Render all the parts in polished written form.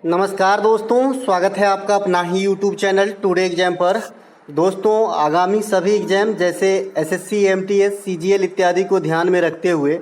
नमस्कार दोस्तों, स्वागत है आपका अपना ही यूट्यूब चैनल टुडे एग्जाम पर। दोस्तों, आगामी सभी एग्जाम जैसे एसएससी, एमटीएस, सीजीएल इत्यादि को ध्यान में रखते हुए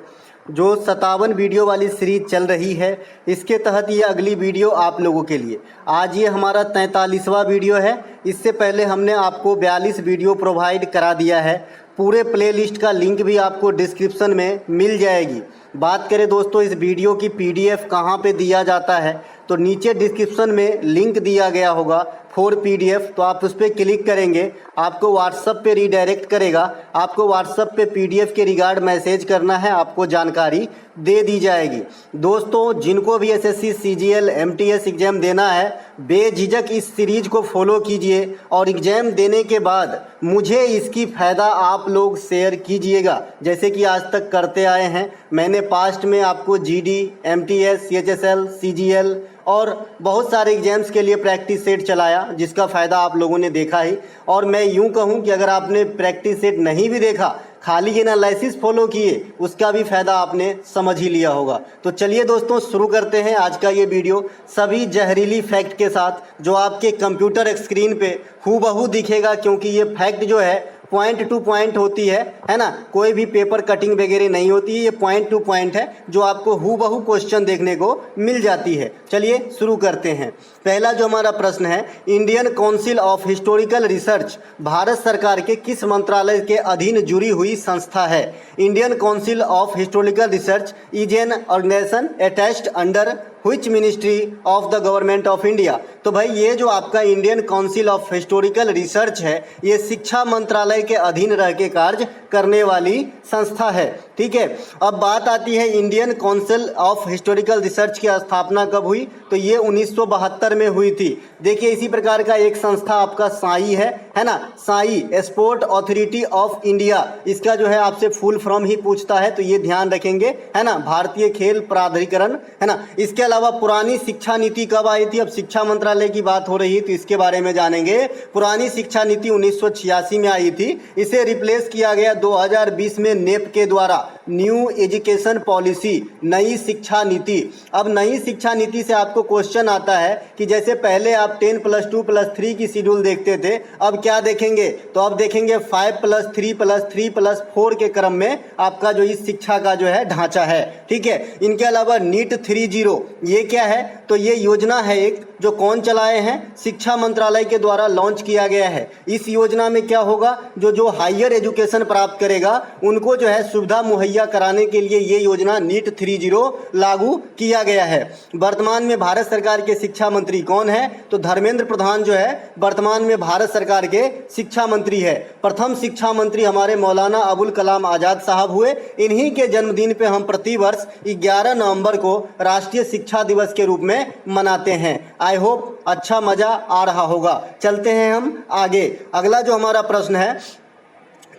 जो 57 वीडियो वाली सीरीज चल रही है, इसके तहत ये अगली वीडियो आप लोगों के लिए। आज ये हमारा 43वां वीडियो है। इससे पहले हमने आपको 42 वीडियो प्रोवाइड करा दिया है। पूरे प्लेलिस्ट का लिंक भी आपको डिस्क्रिप्शन में मिल जाएगी। बात करें दोस्तों इस वीडियो की पीडीएफ कहाँ पे दिया जाता है, तो नीचे डिस्क्रिप्शन में लिंक दिया गया होगा फॉर पीडीएफ, तो आप उस पर क्लिक करेंगे, आपको व्हाट्सएप पे रीडायरेक्ट करेगा। आपको व्हाट्सएप पे पीडीएफ के रिगार्ड मैसेज करना है, आपको जानकारी दे दी जाएगी। दोस्तों, जिनको भी एसएससी, सीजीएल, एमटीएस एग्जाम देना है, बेझिझक इस सीरीज को फॉलो कीजिए और एग्जाम देने के बाद मुझे इसकी फ़ायदा आप लोग शेयर कीजिएगा, जैसे कि आज तक करते आए हैं। मैंने पास्ट में आपको जीडी, एमटीएस, सीएचएसएल, सीजीएल और बहुत सारे एग्जाम्स के लिए प्रैक्टिस सेट चलाया, जिसका फ़ायदा आप लोगों ने देखा ही। और मैं यूं कहूं कि अगर आपने प्रैक्टिस सेट नहीं भी देखा, खाली एनालिसिस फॉलो किए, उसका भी फ़ायदा आपने समझ ही लिया होगा। तो चलिए दोस्तों, शुरू करते हैं आज का ये वीडियो सभी जहरीली फैक्ट के साथ, जो आपके कंप्यूटर स्क्रीन पे हूबहू दिखेगा, क्योंकि ये फैक्ट जो है पॉइंट टू पॉइंट होती है ना। कोई भी पेपर कटिंग वगैरह नहीं होती है, ये पॉइंट टू पॉइंट है, जो आपको हूबहू क्वेश्चन देखने को मिल जाती है। चलिए शुरू करते हैं। पहला जो हमारा प्रश्न है, Indian council of historical research Bharat सरकार के किस मंत्रालय के अधीन जुड़ी हुई संस्था है? Indian council of historical research is an organisation attached under which ministry of the government of India? तो भाई ये जो आपका Indian council of historical research है, ये शिक्षा मंत्रालय के अधीन रह के कार्य करने वाली संस्था है। ठीक है, अब बात आती है Indian council of historical research की स्थापना कब हुई? तो ये 1972 में हुई थी। देखिए, इसी प्रकार का एक संस्था आपका साई है ना, Sai sport authority of India, इसका जो है आपसे फुल फॉर्म ही पूछता है, तो ये ध्यान रखेंगे, है ना, भारतीय खेल प्राधिकरण, है ना। इसके अलावा पुरानी शिक्षा नीति कब आई थी? अब शिक्षा मंत्रालय की बात हो रही है तो इसके बारे में जानेंगे। पुरानी शिक्षा नीति 1986 में आई थी। इसे रिप्लेस किया गया 2020 में नेप के द्वारा, न्यू एजुकेशन पॉलिसी, नई शिक्षा नीति। अब नई शिक्षा नीति से आपको क्वेश्चन आता है कि जैसे पहले आप 10+2+3 की शेड्यूल देखते थे, अब क्या देखेंगे? तो अब देखेंगे 5+3+3+4 के क्रम में आपका जो इस शिक्षा का जो है ढांचा है। ठीक है, इनके अलावा नीट 30, ये क्या है? तो ये योजना है एक, जो कौन चलाए हैं? शिक्षा मंत्रालय के द्वारा लॉन्च किया गया है। इस योजना में क्या होगा, जो हायर एजुकेशन प्राप्त करेगा उनको जो है सुविधा मुहैया कराने के लिए ये योजना नीट 30 लागू किया गया है। वर्तमान में भारत सरकार के शिक्षा मंत्री कौन है? तो धर्मेंद्र प्रधान जो है वर्तमान में भारत सरकार के शिक्षा मंत्री है। प्रथम शिक्षा मंत्री हमारे मौलाना अबुल कलाम आज़ाद साहब हुए। इन्हीं के जन्मदिन पे हम प्रतिवर्ष 11 नवंबर को राष्ट्रीय शिक्षा दिवस के रूप में मनाते हैं। आई होप अच्छा मजा आ रहा होगा। चलते हैं हम आगे। अगला जो हमारा प्रश्न है,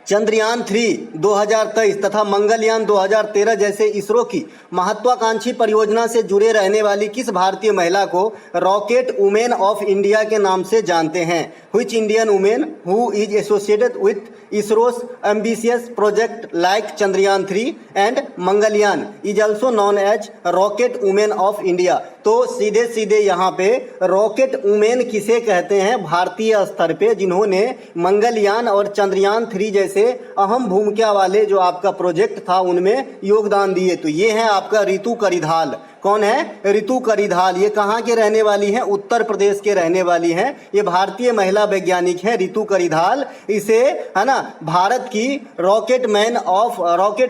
चंद्रयान 3 2023 तथा मंगलयान 2013 जैसे इसरो की महत्वाकांक्षी परियोजना से जुड़े रहने वाली किस भारतीय महिला को रॉकेट वुमेन ऑफ इंडिया के नाम से जानते हैं? Which Indian women who is associated with ISRO's ambitious project like Chandrayaan 3 and Mangalyaan is also known as rocket women of India? तो सीधे सीधे यहाँ पे रॉकेट वुमेन किसे कहते हैं? भारतीय स्तर पे जिन्होंने मंगलयान और चंद्रयान 3 जैसे अहम भूमिका वाले जो आपका प्रोजेक्ट था उनमें योगदान दिए। तो ये है आपका रितु करिधाल। कौन है? रितु करिधाल। ये कहाँ के रहने वाली हैं? उत्तर प्रदेश के रहने वाली हैं। ये भारतीय महिला वैज्ञानिक है रितु करिधाल। इसे, है ना, भारत की रॉकेट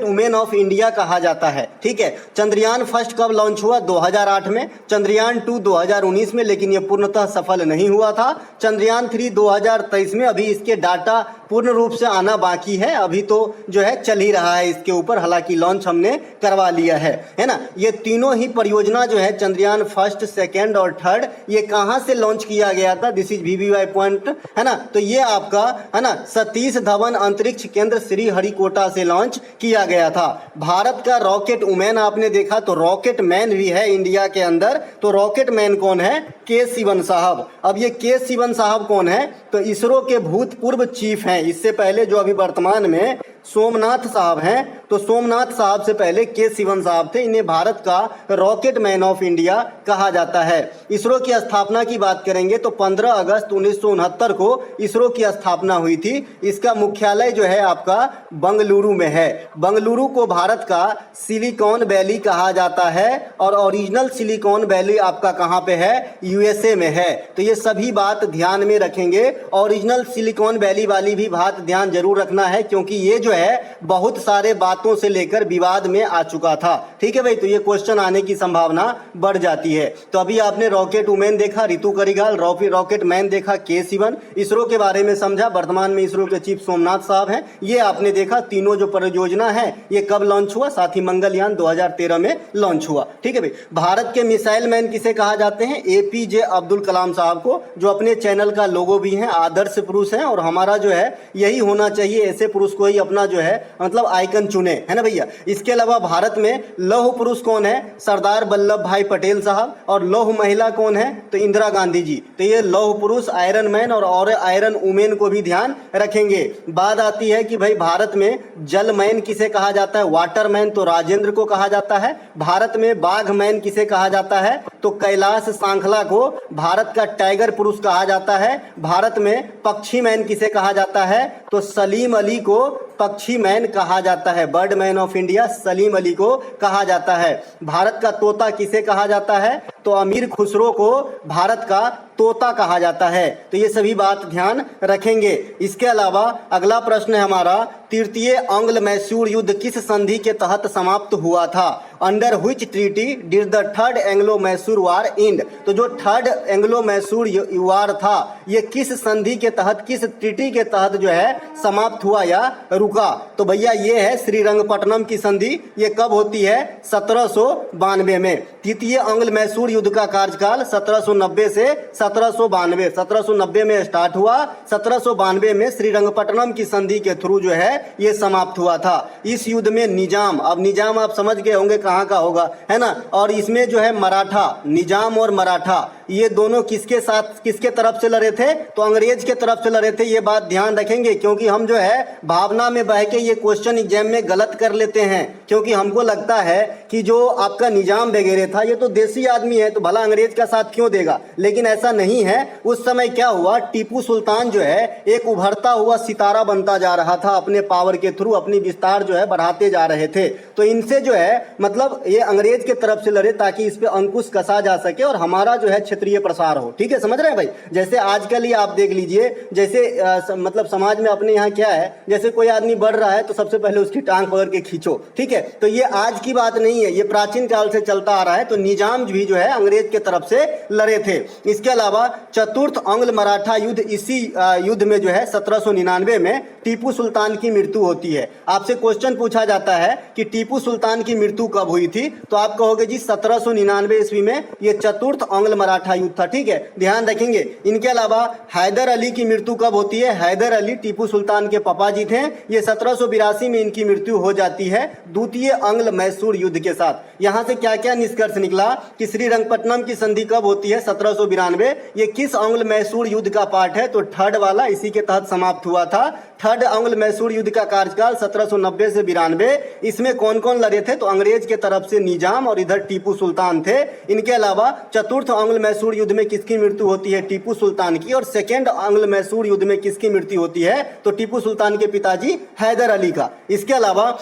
वुमेन ऑफ इंडिया कहा जाता है। ठीक है, चंद्रयान फर्स्ट कब लॉन्च हुआ? 2008 में। चंद्रयान 2 2019 में, लेकिन ये पूर्णतः सफल नहीं हुआ था। चंद्रयान 3 2023 में। अभी इसके डाटा पूर्ण रूप से आना बाकी है, अभी तो जो है चल ही रहा है इसके ऊपर, हालांकि लॉन्च हमने करवा लिया है ना। ये तीनों ही परियोजना जो है चंद्रयान फर्स्ट, सेकेंड और थर्ड, ये कहाँ से लॉन्च किया गया था? दिस इज VVI पॉइंट, है ना। तो ये आपका, है ना, सतीश धवन अंतरिक्ष केंद्र श्री हरिकोटा से लॉन्च किया गया था। भारत का रॉकेट वुमेन आपने देखा, तो रॉकेट मैन भी है इंडिया के अंदर। तो रॉकेट मैन कौन है? के सिवन साहब। अब ये के सिवन साहब कौन है? तो इसरो के भूतपूर्व चीफ हैं। इससे पहले जो अभी वर्तमान में सोमनाथ साहब हैं। तो सोमनाथ साहब से पहले के सिवन साहब थे। इन्हें भारत का रॉकेट मैन ऑफ इंडिया कहा जाता है। इसरो की स्थापना की बात करेंगे तो 15 अगस्त 1969 को इसरो की स्थापना हुई थी। इसका मुख्यालय जो है आपका बंगलुरु में है। बंगलुरु को भारत का सिलिकॉन वैली कहा जाता है और ओरिजिनल सिलिकॉन वैली आपका कहाँ पे है? यूएसए में है। तो ये सभी बात ध्यान में रखेंगे। ओरिजिनल सिलिकॉन वैली वाली भी बात ध्यान जरूर रखना है, क्योंकि ये जो है बहुत सारे बातों से लेकर विवाद में आ चुका था। ठीक है भाई, तो ये क्वेश्चन आने की संभावना बढ़ जाती है। तो अभी आपने रॉकेट वुमेन देखा रितु करिगाल, रॉकेट मैन देखा के सिवन, इसरो के बारे में समझा, वर्तमान में इसरो के चीफ सोमनाथ साहब हैं। ये आपने देखा तीनों जो परियोजना है ये कब लॉन्च हुआ? साथ ही मंगलयान 2013 में लॉन्च हुआ। ठीक है भाई, भारत के मिसाइल मैन किसे कहा जाते हैं? एपीजे अब्दुल कलाम साहब को, जो अपने चैनल का लोगो भी हैं, आदर्श पुरुष हैं। और हमारा जो है यही होना चाहिए, ऐसे पुरुष को ही अपना जो है मतलब आइकन चुने, है ना भैया। इसके अलावा भारत में लौह पुरुष कौन है? सरदार वल्लभ भाई पटेल साहब। और लौह महिला कौन है? तो इंदिरा गांधी जी। तो ये लौह पुरुष आयरन मैन और आयरन वुमेन को भी ध्यान रखेंगे। बात आती है कि भाई भारत में जल मैन किसे कहा जाता है? वाटर मैन तो राजेंद्र को कहा जाता है। भारत में बाघ मैन किसे कहा जाता है? तो कैलाश सांखला को भारत का टाइगर पुरुष कहा जाता है। भारत में पक्षी मैन किसे कहा जाता है? तो सलीम अली को पक्षी मैन कहा जाता है। Bird man of India Salim Ali को कहा जाता है। भारत का तोता किसे कहा जाता है? तो अमीर खुसरो को भारत का तोता कहा जाता है। तो ये सभी बात ध्यान रखेंगे। इसके अलावा अगला प्रश्न है हमारा, तृतीय एंग्लो मैसूर युद्ध किस संधि के तहत समाप्त हुआ था? Under which treaty did the third Anglo Mysore war and? तो जो थर्ड एंग्लो मैसूर वार था ये किस संधि के तहत, किस ट्रीटी के तहत जो है समाप्त हुआ या रुका? तो भैया ये है श्रीरंगपट्टनम की संधि। ये कब होती है? 1792 में। तृतीय एंग्लो मैसूर युद्ध का कार्यकाल 1790 से 1792, 1790 में स्टार्ट हुआ, 1792 में श्रीरंगपट्टनम की संधि के थ्रू जो है ये समाप्त हुआ था। इस युद्ध में निजाम, अब निजाम आप समझ गए होंगे कहाँ का होगा, है ना। और इसमें जो है मराठा, निजाम और मराठा ये दोनों किसके साथ, किसके तरफ से लड़े थे? तो अंग्रेज के तरफ से लड़े थे। ये बात ध्यान रखेंगे, क्योंकि हम जो है भावना में बह के ये क्वेश्चन एग्जाम में गलत कर लेते हैं। क्योंकि हमको लगता है कि जो आपका निजाम वगैरह था ये तो देसी आदमी है, तो भला अंग्रेज का साथ क्यों देगा? लेकिन ऐसा नहीं है। उस समय क्या हुआ, टीपू सुल्तान जो है एक उभरता हुआ सितारा बनता जा रहा था, अपने पावर के थ्रू अपनी विस्तार जो है बढ़ाते जा रहे थे। तो इनसे जो है मतलब ये अंग्रेज के तरफ से लड़े ताकि इस पे अंकुश कसा जा सके और हमारा जो है क्षेत्रीय प्रसार हो। ठीक है, समझ रहे हैं भाई। जैसे आजकल ही आप देख लीजिए, जैसे मतलब समाज में अपने यहाँ क्या है, जैसे कोई आदमी बढ़ रहा है तो सबसे पहले उसकी टांग पकड़ के खींचो। ठीक है, तो ये आज की बात नहीं है, ये प्राचीन काल से चलता आ रहा है। तो निजाम भी जो है अंग्रेज के तरफ से लड़े थे। इसके अलावा चतुर्थ आंग्ल मराठा युद्ध, इसी युद्ध में जो है 1799 में टीपू सुल्तान की मृत्यु होती है। आपसे क्वेश्चन पूछा जाता है कि टीपू सुल्तान की मृत्यु कब हुई थी? तो आप कहोगे जी 1799 ईस्वी में ये चतुर्थ आंग्ल मराठा युद्ध था। ठीक है, ध्यान रखेंगे। इनके अलावा हैदर अली की मृत्यु कब होती है? हैदर अली टीपू सुल्तान के पापा जी थे। ये 1782 में इनकी मृत्यु हो जाती है द्वितीय आंग्ल मैसूर युद्ध के साथ। यहां से क्या क्या निष्कर्ष निकला कि श्रीरंगपट्टनम की संधि कब होती है? 1792। ये किस आंग्ल मैसूर युद्ध का पार्ट है? तो थर्ड वाला, इसी के तहत समाप्त हुआ था। थर्ड आंग्ल मैसूर युद्ध का कार्यकाल 1790 से 92। इसमें कौन कौन लड़े थे? तो अंग्रेज के तरफ से निजाम और इधर टीपू सुल्तान थे। इनके अलावा चतुर्थ आंग्ल मैसूर युद्ध में किसकी मृत्यु होती है? टीपू सुल्तान की। और सेकेंड आंग्ल मैसूर युद्ध में किसकी मृत्यु होती है? तो टीपू सुल्तान के पिताजी हैदर अली का। इसके अलावा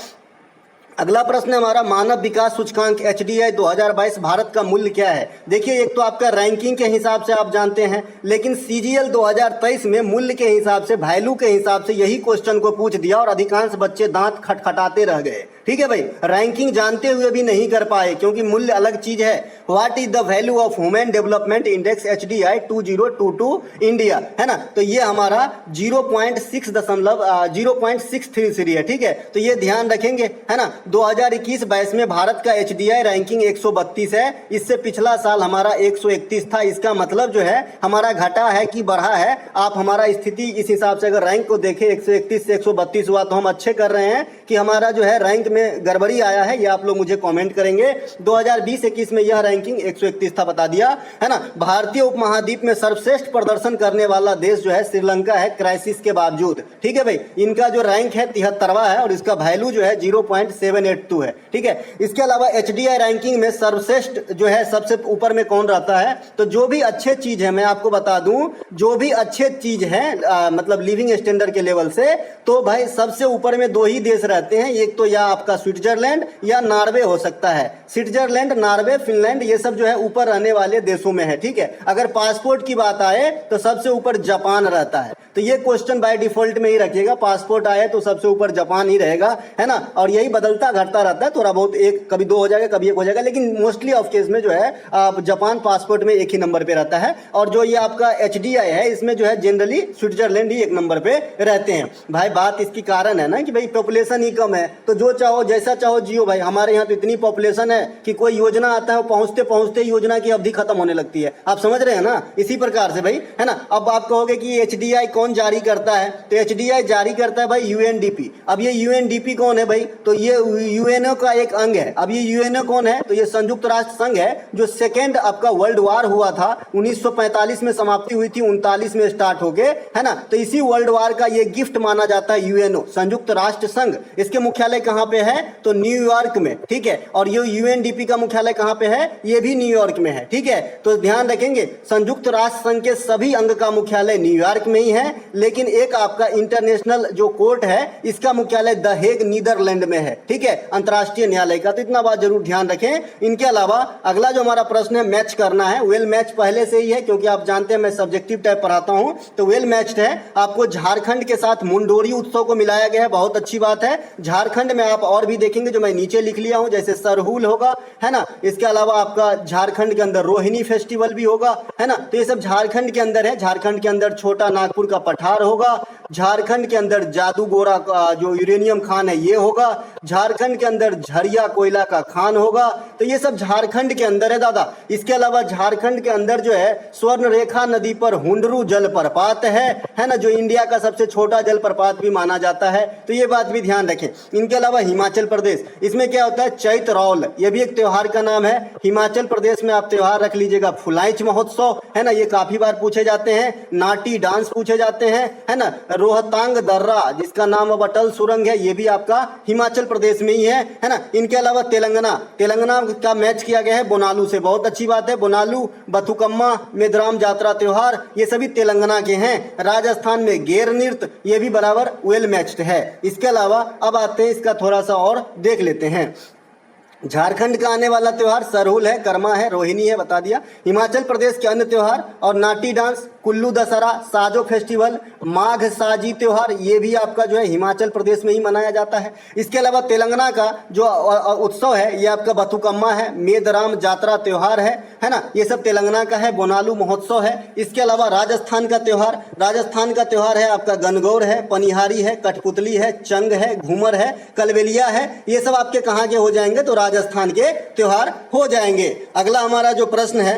अगला प्रश्न हमारा, मानव विकास सूचकांक HDI 2022 भारत का मूल्य क्या है? देखिए, एक तो आपका रैंकिंग के हिसाब से आप जानते हैं, लेकिन CGL 2023 में मूल्य के हिसाब से, वैल्यू के हिसाब से यही क्वेश्चन को पूछ दिया और अधिकांश बच्चे दांत खटखटाते रह गए। ठीक है भाई, रैंकिंग जानते हुए भी नहीं कर पाए, क्योंकि मूल्य अलग चीज है। What is the value of human development index HDI 2022 India, है ना। तो ये हमारा 0.633 है। ठीक है, तो ये ध्यान रखेंगे, है ना। 2021-22 में भारत का HDI रैंकिंग 132 है। इससे पिछला साल हमारा 131 था। इसका मतलब जो है हमारा घटा है कि बढ़ा है? आप हमारा स्थिति इस हिसाब से अगर रैंक को देखें 131 से 132 हुआ तो हम अच्छे कर रहे हैं कि हमारा जो है रैंक में गड़बड़ी आया है ये आप लोग मुझे कमेंट करेंगे। 2020-21 में यह रैंकिंग 131 था, बता दिया है ना। भारतीय उपमहाद्वीप में सर्वश्रेष्ठ प्रदर्शन करने वाला देश जो है श्रीलंका है, क्राइसिस के बावजूद। ठीक है भाई, इनका जो रैंक है 73वां है और इसका वैल्यू जो है 0.782 है। ठीक है, इसके अलावा HDI रैंकिंग में सर्वश्रेष्ठ जो है सबसे ऊपर में कौन रहता है? तो जो भी अच्छे चीज है, मैं आपको बता दूं, जो भी अच्छे चीज है मतलब लिविंग स्टैंडर्ड के लेवल से, तो भाई सबसे ऊपर में दो ही देश रहते हैं, एक तो या आपका स्विट्जरलैंड या नॉर्वे हो सकता है। स्विट्जरलैंड, नॉर्वे, फिनलैंड ये सब जो है ऊपर रहने वाले देशों में है। ठीक है, अगर पासपोर्ट की बात आए तो सबसे ऊपर जापान रहता है। तो ये क्वेश्चन बाय डिफॉल्ट में ही रखिएगा, पासपोर्ट आए तो सबसे ऊपर जापान ही रहेगा, है ना। और यही बदलता घटता रहता है, थोड़ा बहुत, एक कभी 2 हो जाएगा, कभी 1 हो जाएगा, लेकिन मोस्टली ऑफ केस में जो है जापान पासपोर्ट में एक ही नंबर पे रहता है। और जो ये आपका HDI है इसमें जो है जनरली स्विट्जरलैंड ही 1 नंबर पे रहते हैं। भाई बात इसकी कारण है ना कि भाई पॉपुलेशन ही कम है, तो जो चाहो जैसा चाहो जियो भाई। हमारे यहाँ तो इतनी पॉपुलेशन है कि कोई योजना आता है, पहुंचते पहुंचते योजना की अवधि खत्म होने लगती है। आप समझ रहे हैं ना, इसी प्रकार से भाई, है ना। अब आप कहोगे कि HDI कौन जारी करता है? तो HDI जारी करता है भाई UNDP। अब ये UNDP कौन है भाई? तो ये UNO का एक अंग है। अब ये UNO कौन है? तो ये संयुक्त राष्ट्र संघ है, जो सेकेंड आपका वर्ल्ड वार हुआ था 1945 में, समाप्ति हुई थी 39 में स्टार्ट हो गए, है ना। तो इसी वर्ल्ड वार का ये गिफ्ट माना जाता है UNO, संयुक्त राष्ट्र संघ। इसके मुख्यालय कहाँ पे है? तो न्यूयॉर्क में। ठीक है, और ये UNDP का मुख्यालय कहाँ पे है? ये भी न्यूयॉर्क में है। ठीक है, तो ध्यान रखेंगे संयुक्त राष्ट्र संघ के सभी अंग का मुख्यालय न्यूयॉर्क में ही है, लेकिन एक आपका इंटरनेशनल जो कोर्ट है इसका मुख्यालय द हेग नीदरलैंड में है। ठीक है, अंतर्राष्ट्रीय न्यायालय का। तो इतना बात जरूर ध्यान रखें। इनके अलावा अगला जो हमारा प्रश्न है, मैच करना है। वेल मैच पहले से ही है, क्योंकि आप जानते हैं मैं सब्जेक्टिव टाइप पढ़ाता हूं, तो वेल मैच्ड है। आपको झारखंड के साथ मुंडोरी उत्सव को मिलाया गया है, बहुत अच्छी बात है। झारखंड में आप और भी देखेंगे जो मैं नीचे लिख लिया हूं, जैसे सरहुल होगा, है ना। इसके अलावा आपका झारखंड के अंदर रोहिणी फेस्टिवल भी होगा, है ना। तो ये सब झारखंड के अंदर है। झारखंड के अंदर छोटा नागपुर का पठार होगा, झारखंड के अंदर जादूगोरा जो यूरेनियम खान है ये होगा, झारखंड के अंदर झरिया कोयला का खान होगा। तो ये सब झारखंड के अंदर है दादा। इसके अलावा झारखंड के अंदर जो है स्वर्ण रेखा नदी पर हुंडरू जलप्रपात है ना, जो इंडिया का सबसे छोटा जलप्रपात भी माना जाता है। तो ये बात भी ध्यान रखें। इनके अलावा हिमाचल प्रदेश, इसमें क्या होता है? चैतरौल, ये भी एक त्योहार का नाम है। हिमाचल प्रदेश में आप त्योहार रख लीजिएगा फुलाइच महोत्सव, है ना, ये काफी बार पूछे जाते हैं। नाटी डांस पूछे जाते हैं, है ना। रोहतांग दर्रा, जिसका नाम अब अटल सुरंग है, ये भी आपका हिमाचल प्रदेश में ही है ना। इनके अलावा तेलंगाना का मैच किया गया है बोनालू से, बहुत अच्छी बात है। बोनालू, बथुकम्मा, मेदराम जात्रा त्योहार, ये सभी तेलंगाना के हैं। राजस्थान में गेर नृत्य, ये भी बराबर वेल मैच्ड है। इसके अलावा अब आते हैं, इसका थोड़ा सा और देख लेते हैं। झारखंड का आने वाला त्योहार सरहुल है, कर्मा है, रोहिणी है, बता दिया। हिमाचल प्रदेश के अन्य त्योहार और नाटी डांस, कुल्लू दशहरा, साजो फेस्टिवल, माघ साजी त्योहार, ये भी आपका जो है हिमाचल प्रदेश में ही मनाया जाता है। इसके अलावा तेलंगाना का जो उत्सव है ये आपका बथुकम्मा है, मेदराम जात्रा त्योहार है ना, ये सब तेलंगाना का है। बोनालू महोत्सव है। इसके अलावा राजस्थान का त्योहार है आपका गणगौर है, पनिहारी है, कठपुतली है, चंग है, घूमर है, कलबेलिया है। ये सब आपके कहाँ के हो जाएंगे? तो राजस्थान के त्योहार हो जाएंगे। अगला हमारा जो प्रश्न है,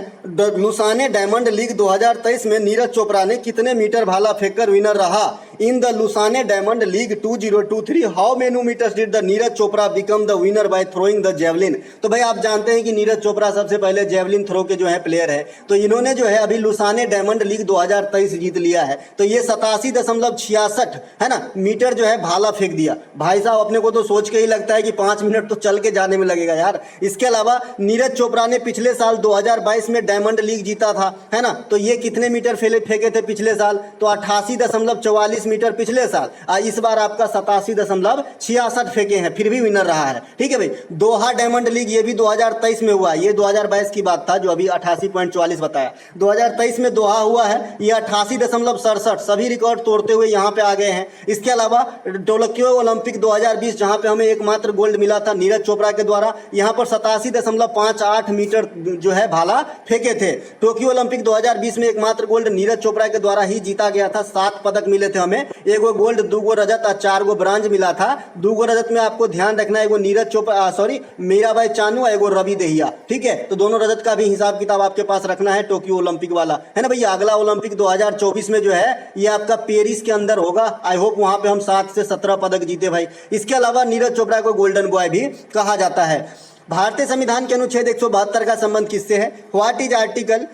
लुसाने डायमंड लीग 2023 में नीरज चोपड़ा ने कितने मीटर भाला फेंककर विनर रहा? In the Lausanne diamond league 2023 how many metres did the Neeraj Chopra become the winner by throwing the javelin? तो भाई आप जानते हैं कि नीरज चोपड़ा सबसे पहले जेवलिन थ्रो के जो है प्लेयर है। तो इन्होंने जो है अभी लुसाने डायमंड लीग 2023 जीत लिया है। तो ये 87.66 है ना मीटर जो है भाला फेंक दिया। भाई साहब अपने को तो सोच के ही लगता है कि 5 मिनट तो चल के जाने में लगेगा यार। इसके अलावा नीरज चोपड़ा ने पिछले साल 2022 में डायमंड लीग जीता था, है ना। तो ये कितने मीटर फेंके थे पिछले साल? तो 88.44 मीटर पिछले साल। इस बार आपका 87.66 फेंके हैं, फिर भी विनर रहा है। ठीक है भाई। दोहा डायमंड लीग ये भी 2023 में हुआ, ये 2022 की बात था जो अभी 88.44 बताया। 2023 में दोहा हुआ है, ये 88.67 सभी रिकॉर्ड तोड़ते हुए यहाँ पे आ गए हैं। इसके अलावा टोक्यो ओलंपिक 2020 जहाँ पे हमें एकमात्र गोल्ड मिला था नीरज चोपड़ा के द्वारा, यहाँ पर 87.58 मीटर जो है भाला फेंके थे। टोक्यो ओलंपिक 2020 में एकमात्र गोल्ड नीरज चोपड़ा के द्वारा ही जीता गया था। 7 पदक मिले थे हमें। में, एगो गोल्ड, 2 गो रजत और 4 गो ब्रांज मिला था। 2 गो रजत में आपको ध्यान रखना है, एगो नीरज चोपड़ा, सॉरी मीराबाई चानू, एगो रवि दहिया, ठीक है। तो दोनों रजत का भी हिसाब किताब आपके पास रखना है, टोक्यो ओलंपिक वाला, है ना भैया। अगला ओलंपिक 2024 में जो है ये आपका पेरिस के अंदर होगा। आई होप वहां पे हम 7 से 17 पदक जीते भाई। इसके अलावा नीरज चोपड़ा को गोल्डन बॉय भी कहा जाता है। भारतीय संविधान के अनुच्छेद 172 का संबंध किससे है? What is article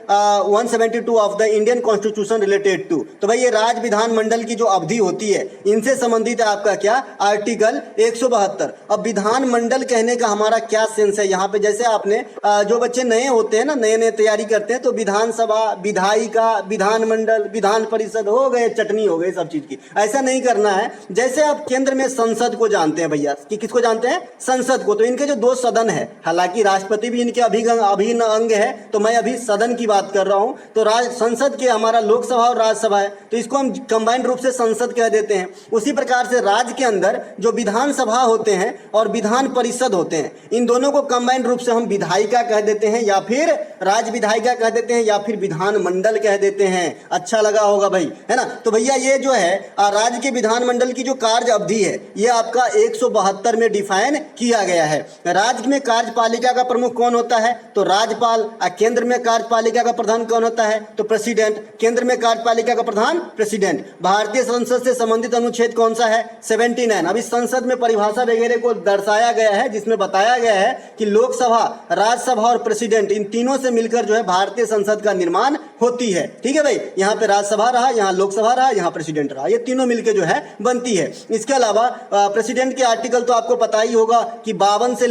172 of the Indian constitution related to? तो भाई ये राज्य विधानमंडल की जो अवधि होती है इनसे संबंधित है आपका क्या? आर्टिकल 172। अब विधानमंडल कहने का हमारा क्या सेंस है यहाँ पे? जैसे आपने जो बच्चे नए होते हैं ना, नए नए तैयारी करते हैं, तो विधानसभा, विधायिका, विधानमंडल, विधान परिषद हो गए, चटनी हो गई सब चीज की। ऐसा नहीं करना है। जैसे आप केंद्र में संसद को जानते हैं भैया, कि किसको जानते हैं? संसद को। तो इनके जो 2 सदन है, हालांकि राष्ट्रपति भी इनके अभिन्न अंग है, तो मैं अभी सदन की बात कर रहा हूं। तो संसद के हमारा लोकसभा और राज्यसभा है, तो इसको हम कंबाइंड रूप से संसद कह देते हैं। उसी प्रकार से राज्य के अंदर जो विधानसभा होते हैं और विधान परिषद होते हैं, इन दोनों को कंबाइंड रूप से हम विधायिका कह देते हैं, या फिर राज्य विधायिका कह देते हैं, या फिर विधानमंडल कह देते हैं। अच्छा लगा होगा भाई, है ना। तो भैया ये जो है राज्य के विधानमंडल की जो कार्य अवधि है, ये आपका 172 में डिफाइन किया गया है। राज्य में कार्यपालिका का प्रमुख कौन होता है? तो राज्यपाल। केंद्र में कार्यपालिका का प्रधान कौन होता है? तो प्रेसिडेंट। केंद्र में कार्यपालिका का प्रधान प्रेसिडेंट। भारतीय संसद से संबंधित अनुच्छेद कौन सा है? 79। अभी संसद में परिभाषा वगैरह को दर्शाया गया है, जिसमें बताया गया है कि लोकसभा, राज्यसभा और प्रेसिडेंट, इन तीनों से मिलकर जो है भारतीय संसद का निर्माण होती है। ठीक है भाई, यहाँ पे राज्यसभा रहा, यहाँ लोकसभा रहा, यहाँ प्रेसिडेंट रहा, ये तीनों मिलकर जो है बनती है। इसके अलावा प्रेसिडेंट के आर्टिकल तो आपको पता ही होगा कि 52 से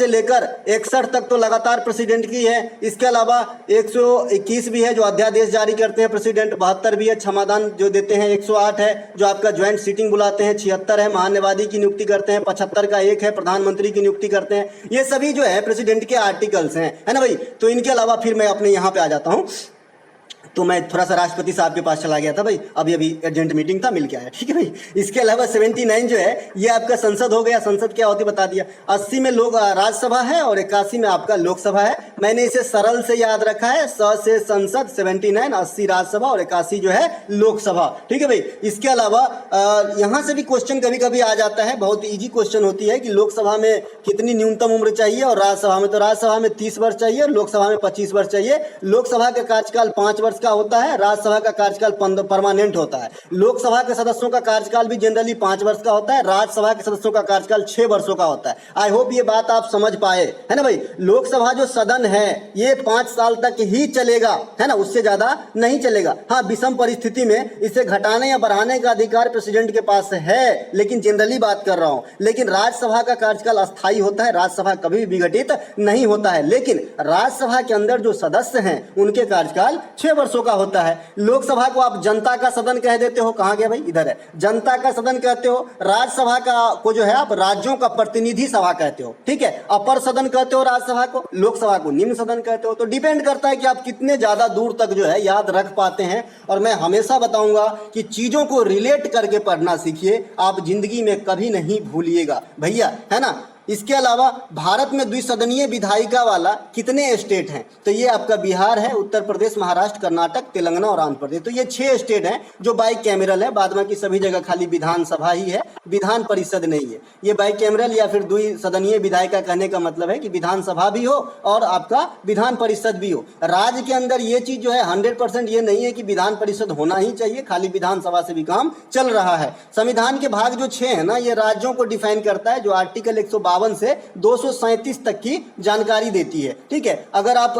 लेकर 61 तक तो लगातार प्रेसिडेंट की है। इसके अलावा 121 भी है जो अध्यादेश जारी करते हैं प्रेसिडेंट, 72 भी है क्षमादान जो देते हैं, 108 है जो आपका ज्वाइंट सीटिंग बुलाते हैं, 76 है महान्यायवादी की नियुक्ति करते हैं, 75 का एक है प्रधानमंत्री की नियुक्ति करते हैं। ये सभी जो है प्रेसिडेंट के आर्टिकल्स हैं, है ना भाई। तो इनके अलावा फिर मैं अपने यहाँ पे आ जाता हूँ। तो मैं थोड़ा सा राष्ट्रपति साहब के पास चला गया था भाई, अभी अर्जेंट मीटिंग था, मिल के आया, ठीक है भाई। इसके अलावा 79 जो है ये आपका संसद हो गया। संसद क्या होती बता दिया। 80 में लोग राज्यसभा है और 81 में आपका लोकसभा है। मैंने इसे सरल से याद रखा है, स से संसद, 79, 80 राज्यसभा और 81 जो है लोकसभा, ठीक है भाई। इसके अलावा यहाँ से भी क्वेश्चन कभी कभी आ जाता है, बहुत ईजी क्वेश्चन होती है कि लोकसभा में कितनी न्यूनतम उम्र चाहिए और राज्यसभा में। तो राज्यसभा में 30 वर्ष चाहिए और लोकसभा में 25 वर्ष चाहिए। लोकसभा का कार्यकाल 5 वर्ष का होता है, राज्यसभा का कार्यकाल परमानेंट होता है। लोकसभा के सदस्यों का कार्यकाल भी जनरली 5 वर्ष का होता है, राज्यसभा के सदस्यों का कार्यकाल 6 वर्षों का होता है। आई होप ये बात आप समझ पाए, है ना भाई। लोकसभा जो सदन है ये 5 साल तक ही चलेगा, है ना, उससे ज्यादा नहीं चलेगा। हाँ, विषम परिस्थिति में इसे घटाने या बढ़ाने का अधिकार प्रेसिडेंट के पास है, लेकिन जनरली बात कर रहा हूं। लेकिन राज्यसभा का कार्यकाल अस्थायी होता है, राज्यसभा कभी भी विघटित नहीं होता है। लेकिन राज्यसभा के अंदर जो सदस्य हैं उनके कार्यकाल 6 वर्षों का होता है। लोकसभा को आप जनता का सदन कह देते हो, कहां गया भाई, इधर है, जनता का सदन कहते हो। राज्यसभा का को जो है आप राज्यों का प्रतिनिधि सभा कहते हो, ठीक है। अपर सदन कहते हो राज्यसभा को, लोकसभा को निम्न सदन कहते हो। तो डिपेंड करता है कि आप कितने ज्यादा दूर तक जो है याद रख पाते हैं। और मैं हमेशा बताऊंगा कि चीजों को रिलेट करके पढ़ना सीखिए, आप जिंदगी में कभी नहीं भूलिएगा भैया, है ना। इसके अलावा भारत में द्विसदनीय विधायिका वाला कितने स्टेट हैं? तो ये आपका बिहार है, उत्तर प्रदेश, महाराष्ट्र, कर्नाटक, तेलंगाना और आंध्र प्रदेश। तो ये 6 स्टेट हैं जो बाई कैमरल है। बाद बाकी सभी जगह खाली विधानसभा ही है, विधान परिषद नहीं है। ये बाई कैमरल या फिर द्विसदनीय विधायिका कहने का मतलब है कि विधानसभा भी हो और आपका विधान परिषद भी हो। राज्य के अंदर ये चीज जो है 100% ये नहीं है कि विधान परिषद होना ही चाहिए, खाली विधानसभा से भी काम चल रहा है। संविधान के भाग जो 6 है ना, ये राज्यों को डिफाइन करता है, जो आर्टिकल 152 से 237 तक की जानकारी देती है, ठीक है। अगर आप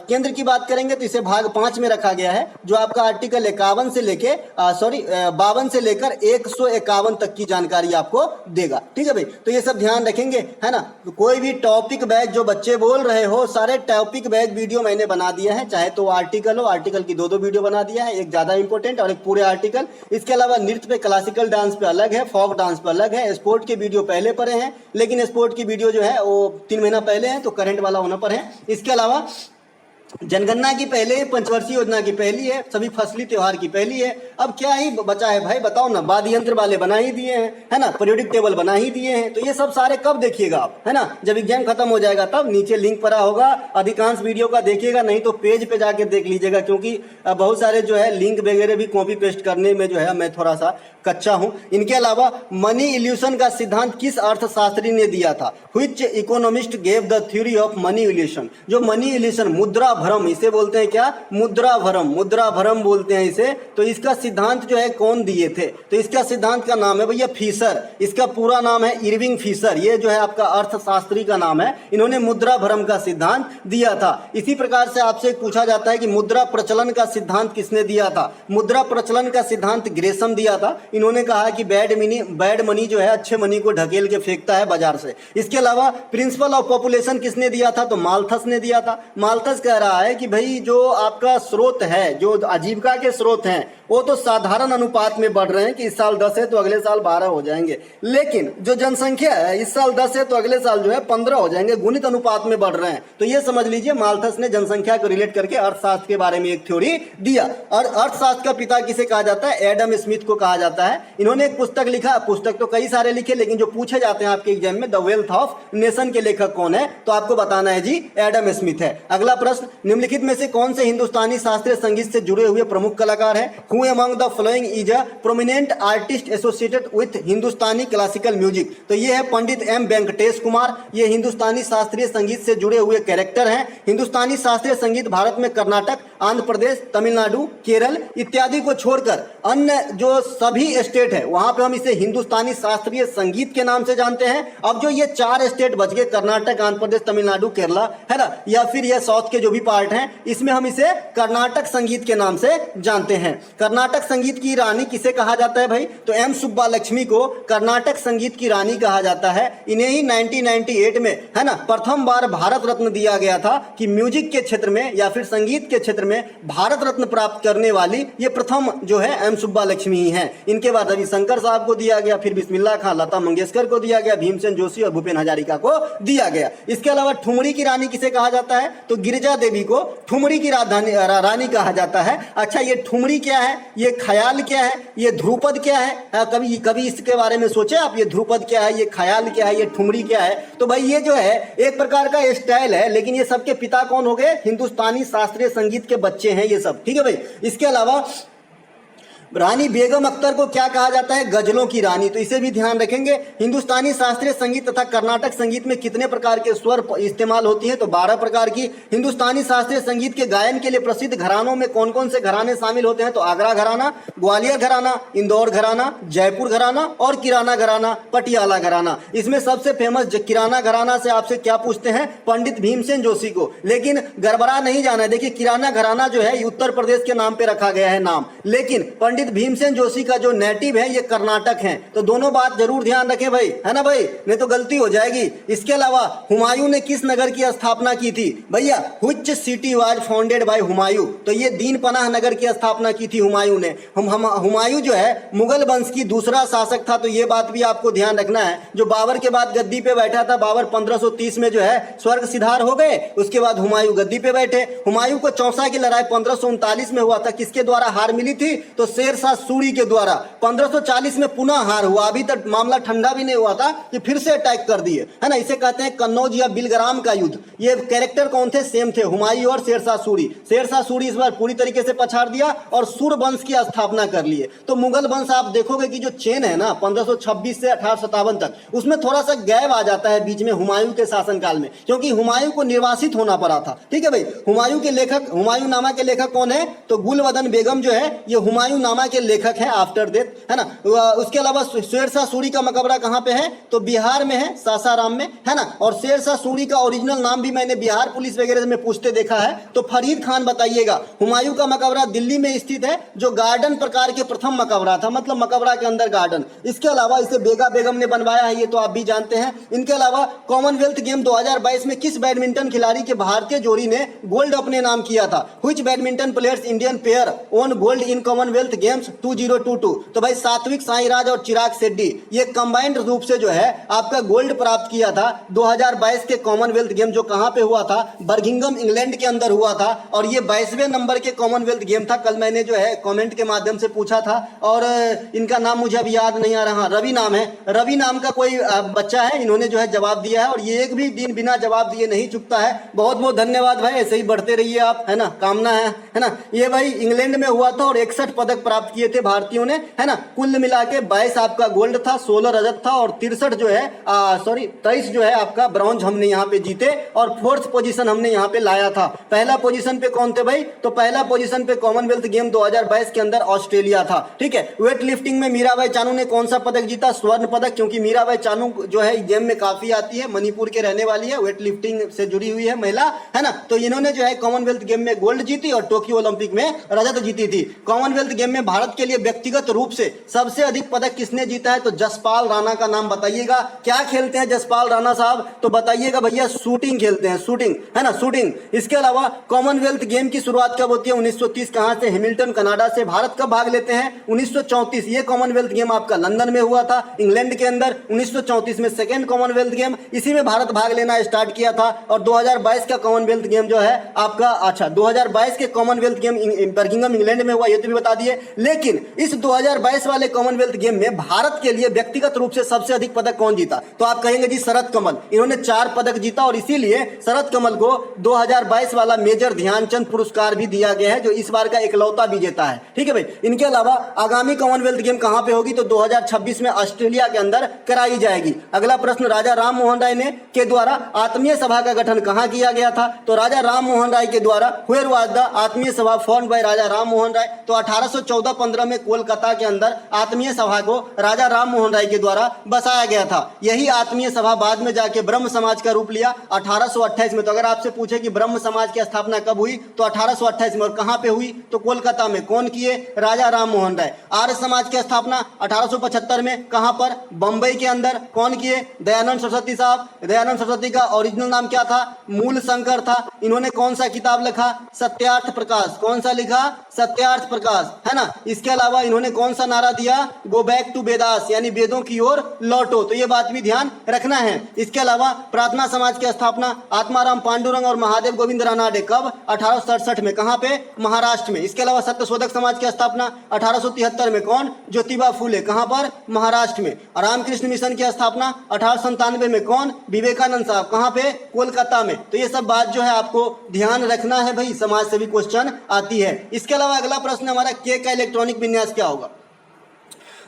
केंद्र की बात करेंगे तो इसे भाग 5 में रखा गया है, जो आपका आर्टिकल 52 से लेके 52 से लेकर 151 तक की जानकारी आपको देगा, ठीक है भाई। तो ये सब ध्यान रखेंगे, है ना। तो कोई भी टॉपिक बैग जो बच्चे बोल रहे हो, सारे टॉपिक बैग वीडियो मैंने बना दिया है, चाहे तो आर्टिकल हो, आर्टिकल की 2 वीडियो बना दिया है, एक ज्यादा इंपॉर्टेंट और एक पूरे आर्टिकल। इसके अलावा नृत्य पे, क्लासिकल डांस पे अलग है, फोक डांस पे अलग है, स्पोर्ट के वीडियो पहले पड़े हैं, लेकिन स्पोर्ट की वीडियो जो है वो 3 महीना पहले है, तो करंट वाला होना पर है। इसके अलावा जनगणना की पहले, पंचवर्षीय योजना की पहली है, सभी फसली त्योहार की पहली है। अब क्या ही बचा है भाई, बताओ ना। वाद्य यंत्र वाले बना ही दिए हैं, है ना, पीरियोडिक टेबल बना ही दिए हैं। तो ये सब सारे कब देखिएगा आप, है ना, जब एग्जाम खत्म हो जाएगा तब। नीचे लिंक पड़ा होगा, अधिकांश वीडियो का देखिएगा, नहीं तो पेज पे जाके देख लीजिएगा, क्योंकि बहुत सारे जो है लिंक वगैरह भी कॉपी पेस्ट करने में जो है मैं थोड़ा सा कच्चा हूं। इनके अलावा मनी इल्यूशन का सिद्धांत किस अर्थशास्त्री ने दिया था? Which economist gave the theory of money evolution? जो मनी इल्यूशन, मुद्रा भ्रम इसे बोलते हैं, क्या? मुद्रा भ्रम, मुद्रा भ्रम बोलते हैं इसे। तो इसका सिद्धांत जो है कौन दिए थे? तो इसका सिद्धांत का नाम है भैया फिशर। इसका पूरा नाम है इरविंग फिशर। ये जो है आपका अर्थशास्त्री का नाम है। इन्होंने मुद्रा भ्रम का सिद्धांत दिया था। इसी प्रकार से आपसे पूछा जाता है कि मुद्रा प्रचलन का सिद्धांत किसने दिया था? मुद्रा प्रचलन का सिद्धांत ग्रेसम दिया था। इन्होंने कहा कि बैड मनी जो है अच्छे मनी को ढकेल के फेंकता है बाजार से। इसके अलावा प्रिंसिपल ऑफ पॉपुलेशन किसने दिया था? तो माल्थस ने दिया था। माल्थस कह रहा है कि भाई जो आपका स्रोत है, जो आजीविका के स्रोत हैं, वो तो साधारण अनुपात में बढ़ रहे हैं कि इस साल 10 है तो अगले साल 12 हो जाएंगे, लेकिन जो जनसंख्या है इस साल 10 है तो अगले साल जो है 15 हो जाएंगे, गुणित अनुपात में बढ़ रहे हैं। तो ये समझ लीजिए माल्थस ने जनसंख्या को रिलेट करके अर्थशास्त्र के बारे में एक थ्योरी दिया। और अर्थशास्त्र का पिता किसे कहा जाता है? एडम स्मिथ को कहा जाता है। इन्होंने एक पुस्तक लिखा, पुस्तक तो कई सारे लिखे, लेकिन जो पूछे जाते हैं आपके एग्जाम में, द वेल्थ ऑफ नेशन के लेखक कौन है? तो आपको बताना है जी, एडम स्मिथ है। अगला प्रश्न, निम्नलिखित में से कौन से हिंदुस्तानी शास्त्रीय संगीत से जुड़े हुए प्रमुख कलाकार हैं? Who among the following is a prominent artist associated with Hindustani classical music? तो ये है पंडित एम वेंकटेश कुमार। ये हिंदुस्तानी शास्त्रीय संगीत से जुड़े हुए कैरेक्टर हैं। हिंदुस्तानी शास्त्रीय संगीत भारत में कर्नाटक, आंध्र प्रदेश, तमिलनाडु, केरल इत्यादि को छोड़कर अन्य जो सभी स्टेट है वहां पे हम इसे हिंदुस्तानी शास्त्रीय संगीत के नाम से जानते हैं। अब जो ये 4 स्टेट बच गए, कर्नाटक, आंध्र प्रदेश, तमिलनाडु, केरला, है ना, या फिर ये साउथ के जो भी पार्ट हैं, इसमें हम इसे कर्नाटक संगीत के नाम से जानते हैं। कर्नाटक संगीत की रानी किसे कहा जाता है भाई? तो एम सुब्बा लक्ष्मी को कर्नाटक संगीत की रानी कहा जाता है। इन्हें ही 1998 में, है ना, प्रथम बार भारत रत्न दिया गया था कि म्यूजिक के क्षेत्र में या फिर संगीत के क्षेत्र में भारत रत्न प्राप्त करने वाली ये प्रथम जो है एम सुब्बा लक्ष्मी ही है। इनके बाद रविशंकर साहब को दिया गया, फिर बिस्मिल्लाह खां, लता मंगेशकर को दिया गया, भीमसेन जोशी और भूपेन हजारिका को दिया गया। इसके अलावा ठुमरी की रानी किसे कहा जाता है? तो गिरिजा देवी को ठुमरी की रानी कहा जाता है। अच्छा, ये ठुमरी क्या है, ये ख्याल क्या है, ये ध्रुपद क्या है? कभी इसके बारे में सोचे आप? ये ध्रुपद क्या है, ये ख्याल क्या है, ये ठुमरी क्या है? तो भाई ये जो है एक प्रकार का स्टाइल है, लेकिन ये सबके पिता कौन हो गए? हिंदुस्तानी शास्त्रीय संगीत के बच्चे हैं ये सब, ठीक है भाई। इसके अलावा रानी बेगम अख्तर को क्या कहा जाता है? गजलों की रानी। तो इसे भी ध्यान रखेंगे। हिंदुस्तानी शास्त्रीय संगीत तथा कर्नाटक संगीत में कितने प्रकार के स्वर इस्तेमाल होती हैं? तो 12 प्रकार की। हिंदुस्तानी शास्त्रीय संगीत के गायन के लिए प्रसिद्ध घरानों में कौन कौन से घराने शामिल होते हैं? तो आगरा घराना, ग्वालियर घराना, इंदौर घराना, जयपुर घराना और किराना घराना, पटियाला घराना। इसमें सबसे फेमस किराना घराना से आपसे क्या पूछते हैं? पंडित भीमसेन जोशी को। लेकिन गड़बड़ा नहीं जाना है, देखिए किराना घराना जो है उत्तर प्रदेश के नाम पे रखा गया है नाम, लेकिन पंडित भीमसेन जोशी का जो नेटिव है ये कर्नाटक है। तो दोनों बात जरूर ध्यान रखें भाई, है ना भाई, नहीं तो गलती हो जाएगी। इसके अलावा हुमायूं ने किस नगर की स्थापना की थी? भैया which city was founded by Humayun? तो ये दीन पनाह नगर की स्थापना की थी हुमायूं ने। हुमायूं जो है मुगल वंश की दूसरा शासक था। तो ये बात भी आपको ध्यान रखना है। जो बाबर के बाद गद्दी पे बैठा था, बाबर 1530 में जो है स्वर्ग सिधार हो गए, उसके बाद हुमायूं गद्दी पे बैठे। हुमायूं को चौसा की लड़ाई 1539 में हुआ था। किसके द्वारा हार मिली थी? तो शेरशाह सूरी के द्वारा। 1540 में पुनः हार हुआ, अभी तक मामला ठंडा भी नहीं हुआ था कि फिर से अटैक कर दिए, है ना। इसे कहते हैं कन्नौज या बिलग्राम का युद्ध। ये कैरेक्टर कौन थे? सेम थे, हुमायूं और शेरशाह सूरी। शेरशाह सूरी इस बार पूरी तरीके से पछाड़ दिया और सूर वंश की स्थापना कर लिए। तो मुगल वंश आप देखोगे कि जो चेन है ना 1526 से 1857 तक, उसमें थोड़ा सा गैप आ जाता है बीच में हुमायूं के शासनकाल में, क्योंकि हुमायूं को निर्वासित होना पड़ा था। ठीक है भाई। हुमायूं के लेखक, हुमायूं नामा के लेखक कौन है? तो गुलवदन बेगम जो है ये हुमायूं नामा के लेखक है आफ्टर डेथ, है ना। उसके अलावा शेरशाह सूरी का मकबरा कहाँ पे है? तो बिहार में है, सासाराम में, है ना। और शेरशाह सूरी का ओरिजिनल नाम भी मैंने बिहार पुलिस वगैरह में पूछते देखा है। तो फरीद खान बताइएगा। हुमायूं का मकबरा दिल्ली में स्थित है, जो गार्डन प्रकार के प्रथम मकबरा था, मतलब मकबरा के अंदर गार्डन। इसके अलावा इसे बेगा बेगम ने बनवाया है, ये तो आप भी जानते हैं। इनके अलावा कॉमनवेल्थ गेम 2022 में किस बैडमिंटन खिलाड़ी के भारतीय जोड़ी ने गोल्ड अपने नाम किया था? Which badminton players Indian pair own gold in Commonwealth AIIMS 2022। तो भाई सात्विक साईराज और चिराग शेट्टी ये कंबाइंड रूप से जो है आपका गोल्ड प्राप्त किया था 2022 के कॉमनवेल्थ गेम, जो कहां पे हुआ था, बर्मिंघम इंग्लैंड के अंदर हुआ था। और ये 22वें नंबर के कॉमनवेल्थ गेम था। कल मैंने जो है कमेंट के माध्यम से पूछा था और इनका नाम मुझे अभी याद नहीं आ रहा, रवि नाम है, रवि नाम का कोई बच्चा है, इन्होंने जो है जवाब दिया है और ये एक भी दिन बिना जवाब दिए नहीं चुकता है। बहुत बहुत धन्यवाद भाई, ऐसे ही बढ़ते रहिए आप, है ना, कामना है ना। ये भाई इंग्लैंड में हुआ था और 61 पदक प्राप्त किए थे भारतीयों ने, है ना। कुल मिला के 22 आपका गोल्ड था, 16 रजत था और 63 जो है 23 जो है आपका ब्रॉन्ज हमने यहाँ पे जीते और 4th पोजीशन हमने यहाँ पे लाया था। पहला पोजीशन पे कौन थे भाई, तो पहला पोजीशन पे कॉमनवेल्थ गेम 2022 के अंदर ऑस्ट्रेलिया था, ठीक है। वेट लिफ्टिंग में मीराबाई चानू ने कौन सा पदक जीता, स्वर्ण पदक, क्योंकि मीराबाई चानू जो है गेम में काफी आती है, मणिपुर के रहने वाली है, वेट लिफ्टिंग से जुड़ी हुई है महिला, है ना। तो इन्होंने जो है कॉमनवेल्थ गेम में गोल्ड जीती और टोक्यो ओलंपिक में रजत जीती थी। कॉमनवेल्थ गेम में भारत के लिए व्यक्तिगत रूप से सबसे अधिक पदक किसने जीता है, तो जसपाल राणा का नाम बताइएगा। क्या खेलते हैं जसपाल राणा साहब, तो बताइएगा भैया शूटिंग खेलते हैं, शूटिंग, है ना, शूटिंग। इसके अलावा कॉमनवेल्थ गेम की शुरुआत कब होती है, 1930, कहां से, हैमिल्टन कनाडा से। भारत कब भाग लेते हैं, 1934। ये कॉमनवेल्थ गेम आपका लंदन में हुआ था, इंग्लैंड के अंदर, 1934 में सेकेंड कॉमनवेल्थ गेम, इसी में भारत भाग लेना स्टार्ट किया था। और 2022 का कॉमनवेल्थ गेम जो है आपका, अच्छा 2022 के कॉमनवेल्थ गेम बर्मिंघम इंग्लैंड में हुआ, ये तो भी बता दिए। लेकिन इस 2022 वाले कॉमनवेल्थ गेम में भारत के लिए व्यक्तिगत रूप से सबसे अधिक पदक कौन जीता, तो आप कहेंगे जी शरद कमल, इन्होंने 4 पदक जीता और इसीलिए शरद कमल को 2022 वाला मेजर ध्यानचंद पुरस्कार भी दिया गया है, जो इस बार का इकलौता विजेता है, ठीक है भाई। इनके अलावा आगामी कॉमनवेल्थ गेम कहां पे होगी, तो 2026 में ऑस्ट्रेलिया के अंदर कराई जाएगी। अगला प्रश्न, राजा राम मोहन राय ने के द्वारा आत्मीय सभा का गठन कहां किया गया था, तो राजा राम मोहन राय के द्वारा वेयर वाज द आत्मीय सभा फॉर्म्ड बाय राजा राम मोहन राय, तो 1814-15 में कोलकाता के अंदर आत्मीय सभा को राजा राम मोहन राय के द्वारा बसाया गया था। यही आत्मीय सभा बाद में जाके ब्रह्म समाज का रूप लिया 1828 में। तो अगर आपसे पूछे कि ब्रह्म समाज की स्थापना कब हुई, तो 1828 में। और कहां पे हुई, तो कोलकाता में। कौन किए, राजा राम मोहन राय। आर्य समाज की स्थापना 1875 में, कहां पर, बंबई के अंदर। कौन किए, दयानंद सरस्वती साहब। दयानंद सरस्वती का ओरिजिनल नाम क्या था, मूल शंकर था। इन्होंने कौन सा किताब लिखा, सत्यार्थ प्रकाश। कौन सा लिखा, सत्यार्थ प्रकाश, है ना। इसके अलावा इन्होंने कौन सा नारा दिया, गो बैक टू वेदास, यानी वेदों की ओर लौटो। तो ये बात भी ध्यान रखना है। इसके अलावा प्रार्थना समाज की स्थापना आत्माराम पांडुरंग और महादेव गोविंद रानाडे कब, 1867 में। कहां पे, महाराष्ट्र में। इसके अलावा सत्यशोधक समाज की स्थापना 1873 में। कौन, ज्योतिबा फूले। कहां पर, महाराष्ट्र में। और रामकृष्ण मिशन की स्थापना 1897 में। कौन, विवेकानंद साहब। कहां पे, कोलकाता में। तो ये सब बात जो है आपको ध्यान रखना है भाई, समाज से भी क्वेश्चन आती है। इसके अलावा अगला प्रश्न हमारा, के का इलेक्ट्रॉनिक विन्यास क्या होगा।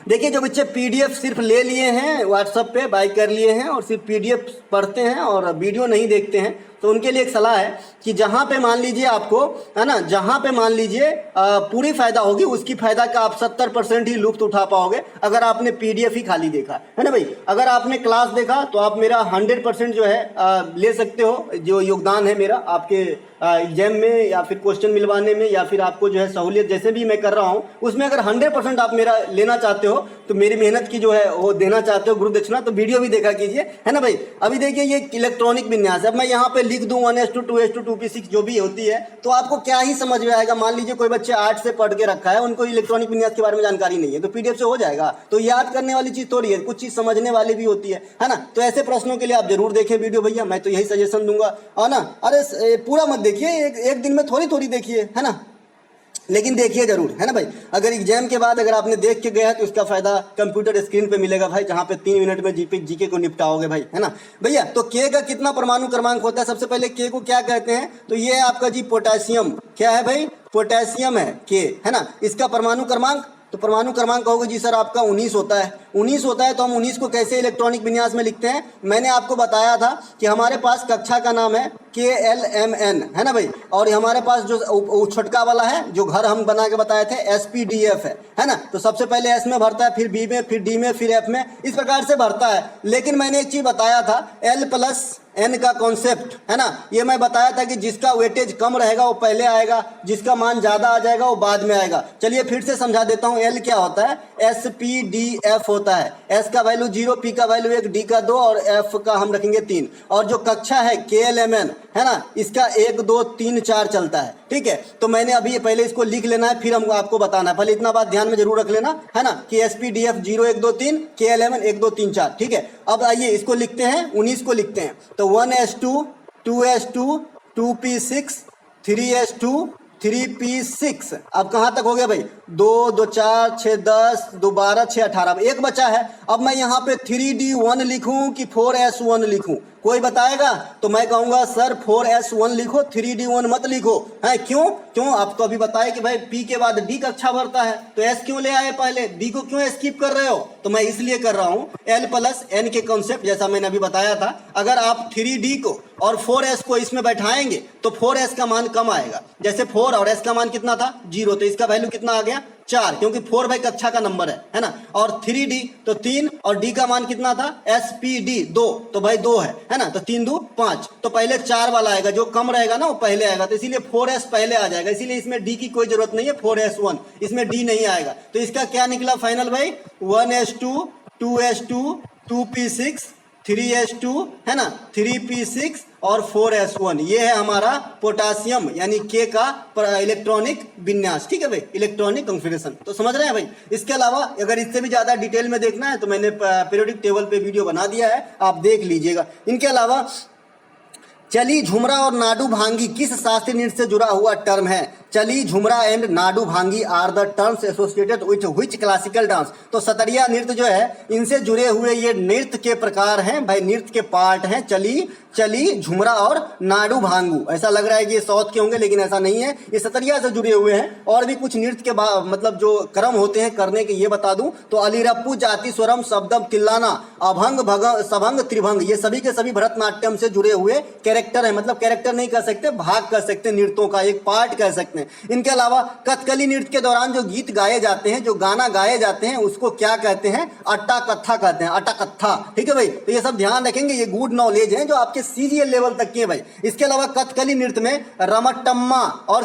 देखिए, जो बच्चे पीडीएफ सिर्फ ले लिए हैं, व्हाट्सएप पे बाय कर लिए हैं और सिर्फ पीडीएफ पढ़ते हैं और वीडियो नहीं देखते हैं, तो उनके लिए एक सलाह है कि जहां पे मान लीजिए आपको, है ना, जहां पे मान लीजिए पूरी फायदा होगी, उसकी फायदा का आप 70% ही लुत्फ उठा पाओगे अगर आपने पीडीएफ ही खाली देखा, है ना भाई। अगर आपने क्लास देखा तो आप मेरा 100% जो है ले सकते हो, जो योगदान है मेरा आपके एग्जाम में या फिर क्वेश्चन मिलवाने में या फिर आपको जो है सहूलियत जैसे भी मैं कर रहा हूँ उसमें अगर 100% आप मेरा लेना चाहते हो, तो मेरी मेहनत की जो है वो देना चाहते हो गुरु दक्षिणा, तो वीडियो भी देखा कीजिए, है ना भाई। अभी देखिए ये इलेक्ट्रॉनिक विन्यास, अब मैं यहाँ पे लिख दूं 1:2, 2:2, 2p6 जो भी होती है, तो आपको क्या ही समझ में आएगा। मान लीजिए कोई बच्चे 8 से पढ़ के रखा है, उनको इलेक्ट्रॉनिक विन्यास के बारे में जानकारी नहीं है, तो पीडीएफ से हो जाएगा। तो याद करने वाली चीज थोड़ी है, कुछ चीज समझने वाली भी होती है ना। तो ऐसे प्रश्नों के लिए आप जरूर देखें वीडियो भैया, मैं तो यही सजेशन दूंगा, है ना। अरे पूरा मत देखिए, एक दिन में थोड़ी देखिए, है ना, लेकिन देखिए जरूर, है ना भाई। अगर एग्जाम के बाद अगर आपने देख के गया तो इसका फायदा कंप्यूटर स्क्रीन पे मिलेगा भाई, जहां पे 3 मिनट में जीके को निपटाओगे भाई, है ना भैया। तो के का कितना परमाणु क्रमांक होता है, सबसे पहले के को क्या कहते हैं, तो ये आपका जी पोटेशियम, क्या है भाई, पोटेशियम है के, है ना। इसका परमाणु क्रमांक, तो परमाणु क्रमांक कहोगे जी सर आपका 19 होता है। 19 होता है तो हम 19 को कैसे इलेक्ट्रॉनिक विन्यास में लिखते हैं, मैंने आपको बताया था कि हमारे पास कक्षा का नाम है KLMN, है ना भाई। और हमारे पास जो छोटका वाला है, जो घर हम बना के बताए थे, SPDF है ना। तो सबसे पहले S में भरता है, फिर B में, फिर D में, फिर F में, इस प्रकार से भरता है। लेकिन मैंने एक चीज बताया था, L+N का कॉन्सेप्ट, है ना। ये मैं बताया था कि जिसका वेटेज कम रहेगा वो पहले आएगा, जिसका मान ज्यादा आ जाएगा वो बाद में आएगा। चलिए फिर से समझा देता हूँ। L क्या होता है, SPDF होता है। एस का वैल्यू 0, पी का वैल्यू 1, डी का 2 और एफ का हम रखेंगे 3। और जो कक्षा है KLMN है ना, इसका 1 2 3 4 चलता है। ठीक है, तो मैंने अभी पहले इसको लिख लेना है, फिर हमको आपको बताना है। पहले इतना बात ध्यान में जरूर रख लेना है ना कि SPDF 0 1 2 3, KLMN 1 2 3 4। ठीक है, अब आइए इसको लिखते हैं, 19 को लिखते हैं। तो 1s2 2s2 2p6 3s2 3p6। अब कहाँ तक हो गया भाई? 2 2 4 6 10 2 12 6 18। अब एक बचा है। अब मैं यहाँ पे 3d1 लिखूं कि 4s1 लिखूं? कोई बताएगा? तो मैं कहूँगा सर 4s1 लिखो, 3d1 मत लिखो। है क्यों? आपको अभी बताया कि भाई p के बाद d कक्षा भरता है, तो s क्यों ले आए पहले? d को क्यों स्किप कर रहे हो? तो मैं इसलिए कर रहा हूँ l प्लस n के कॉन्सेप्ट, जैसा मैंने अभी बताया था। अगर आप 3d को और 4s को इसमें बैठाएंगे तो 4s का मान कम आएगा। जैसे 4 और s का मान कितना था? 0, तो इसका वैल्यू कितना आ गया? 4, क्योंकि 4 भाई कक्षा का नंबर है ना। और 3d तो 3, और d का मान कितना था? SPD 2, तो भाई 2 है ना। तो 3 2 5, तो पहले 4 वाला आएगा, जो कम रहेगा ना वो पहले आएगा। तो इसीलिए 4s पहले आ जाएगा, इसीलिए इसमें d की कोई जरूरत नहीं है। 4s1 इसमें d नहीं आएगा। तो इसका क्या निकला फाइनल भाई? 1s2 2s2 2p6 3s2 है ना 3p6 और 4s1। ये है हमारा पोटासियम यानी K का इलेक्ट्रॉनिक विन्यास। ठीक है भाई, इलेक्ट्रॉनिक कॉन्फ़िगरेशन। तो समझ रहे हैं भाई। इसके अलावा अगर इससे भी ज़्यादा डिटेल में देखना है तो मैंने पीरियोडिक टेबल पे वीडियो बना दिया है, आप देख लीजिएगा। इनके अलावा चली, झुमरा और नाडू भांगी किस शास्त्रीय नृत्य से जुड़ा हुआ टर्म है? चली, Jhumra and Nadu Bhangi are the terms associated with which classical dance. तो सतरिया नृत्य जो है, इनसे जुड़े हुए ये नृत्य के प्रकार हैं भाई, नृत्य के पार्ट हैं चली, झुमरा और नाडू भांगू। ऐसा लग रहा है कि ये साउथ के होंगे, लेकिन ऐसा नहीं है, ये सतरिया से जुड़े हुए हैं। और भी कुछ नृत्य के मतलब जो क्रम होते हैं करने के, ये बता दूं तो अलीरप्पू, जाति स्वरम, शब्दम, तिल्लाना, अभंग, भगंग, सभंग, त्रिभंग, ये सभी के सभी भरतनाट्यम से जुड़े हुए कैरेक्टर है। मतलब कैरेक्टर नहीं कह सकते, भाग कह सकते हैं, नृत्यों का एक पार्ट कह सकते हैं। इनके अलावा कथकली नृत्य के दौरान जो गीत गाए जाते हैं, जो गाना गाए जाते हैं, उसको क्या कहते हैं? अट्टा कत्था कहते हैं, अट्टा कत्था। ठीक है भाई, तो ये सब ध्यान रखेंगे, ये गुड नॉलेज है जो आपके CGL लेवल तक के भाई। इसके अलावा कथकली नृत्य में रमाट्टम और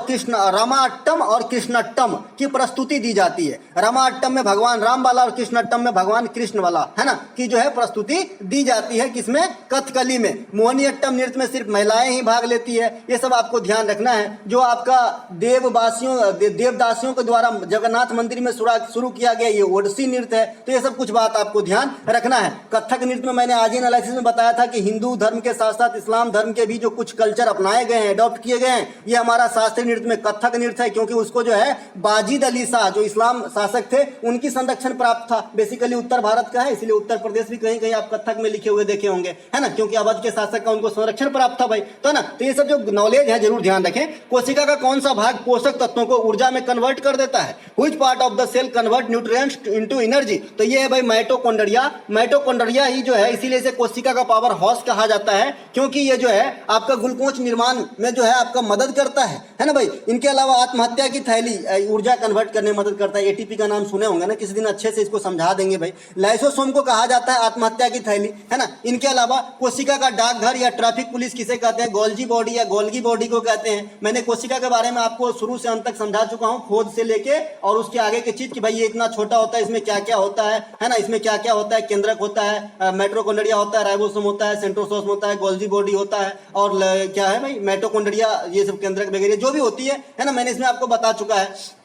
कृष्णट्टम की प्रस्तुति दी जाती है। रमाट्टम में भगवान राम वाला और कृष्णट्टम में भगवान कृष्ण वाला है ना की जो है प्रस्तुति दी जाती है। किसमें? कथकली में। मोहिनीअट्टम नृत्य में सिर्फ महिलाएं ही भाग लेती है। ये सब आपको ध्यान रखना है। जो आपका देवदासियों के द्वारा जगन्नाथ मंदिर में शुरू किया गया ये ओडिसी नृत्य है। तो ये सब कुछ बात आपको ध्यान रखना है। कथक नृत्य में मैंने आज ही एनालिसिस में बताया था कि हिंदू धर्म के साथ साथ इस्लाम धर्म के भी जो कुछ कल्चर अपनाए गए हैं, अडॉप्ट किए गए हैं, ये हमारा शास्त्रीय नृत्य में कथक नृत्य है। क्योंकि उसको जो है बाजिद अली शाह जो इस्लाम शासक थे, उनकी संरक्षण प्राप्त था। बेसिकली उत्तर भारत का है, इसलिए उत्तर प्रदेश भी कहीं कहीं आप कथक में लिखे हुए देखे होंगे, है ना, क्योंकि अवध के शासक का उनको संरक्षण प्राप्त था भाई। तो ना, तो ये सब जो नॉलेज है जरूर ध्यान रखें। कोशिका का कौन सा भाग पोषक तत्वों को ऊर्जा में कन्वर्ट कर देता है? Which part of the cell convert nutrients into energy? तो ये है भाई माइटोकॉन्ड्रिया ही जो है, इसीलिए इसे कोशिका का पावर हाउस कहा जाता है, क्योंकि ये जो है आपका ग्लूकोज निर्माण में जो है आपका मदद करता है ना भाई। इनके अलावा आत्महत्या की थैली ऊर्जा कन्वर्ट करने में मदद करता है। ATP का नाम सुने होंगे ना, किसी दिन अच्छे से इसको समझा देंगे भाई। लाइसोसोम को कहा जाता है आत्महत्या की थैली, है ना। इनके अलावा कोशिका का डाकघर या ट्रैफिक पुलिस किसे कहते हैं? गोल्जी बॉडी या गोल्गी बॉडी को कहते हैं। मैंने कोशिका के बारे में आपको शुरू से अंत तक समझा चुका हूं, खोज से लेके और उसके आगे की चीज कि भाई ये इतना छोटा होता है, इसमें क्या क्या होता है ना, इसमें क्या क्या होता है? केंद्रक होता है, माइटोकॉन्ड्रिया होता है, राइबोसोम होता है, सेंट्रोसोम होता है, गोल्जी बॉडी होता है, और क्या है भाई माइटोकॉन्ड्रिया, ये सब केंद्रक वगैरह जो भी होती है ना, मैंने इसमें आपको बता चुका है।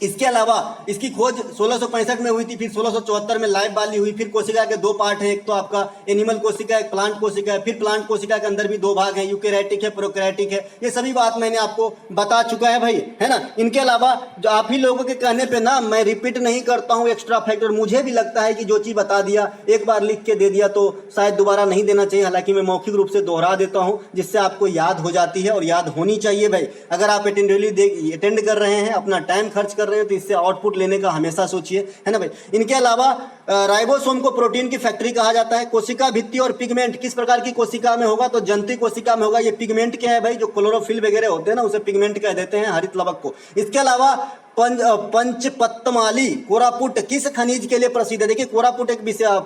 इसके अलावा इसकी खोज 1665 में हुई थी, फिर 1674 में लाइव वाली हुई। फिर कोशिका के दो पार्ट हैं, एक तो आपका एनिमल कोशिका, एक प्लांट कोशिका है। फिर प्लांट कोशिका के अंदर भी दो भाग हैं, यूकेरियोटिक है, प्रोकैरियोटिक है। ये सभी बात मैंने आपको बता चुका है भाई, है ना। इनके अलावा जो आप ही लोगों के कहने पे ना मैं रिपीट नहीं करता हूँ एक्स्ट्रा फैक्टर। मुझे भी लगता है कि जो चीज बता दिया, एक बार लिख के दे दिया तो शायद दोबारा नहीं देना चाहिए। हालांकि मैं मौखिक रूप से दोहरा देता हूँ, जिससे आपको याद हो जाती है, और याद होनी चाहिए भाई। अगर आप अटेंड कर रहे हैं, अपना टाइम खर्च कर रहे हैं, तो इससे आउटपुट लेने का हमेशा सोचिए, है ना भाई। इनके अलावा राइबोसोम को प्रोटीन की फैक्ट्री कहा जाता है। कोशिका भित्ति और पिगमेंट किस प्रकार की कोशिका में होगा? तो जंती कोशिका में होगा। ये पिगमेंट क्या है भाई? जो क्लोरोफिल वगैरह होते हैं ना, उसे पिगमेंट कह देते हैं, हरित लवक को। इसके अलावा पंचपत्तमाली कोरापुट किस खनिज के लिए प्रसिद्ध है? देखिए कोरापुट एक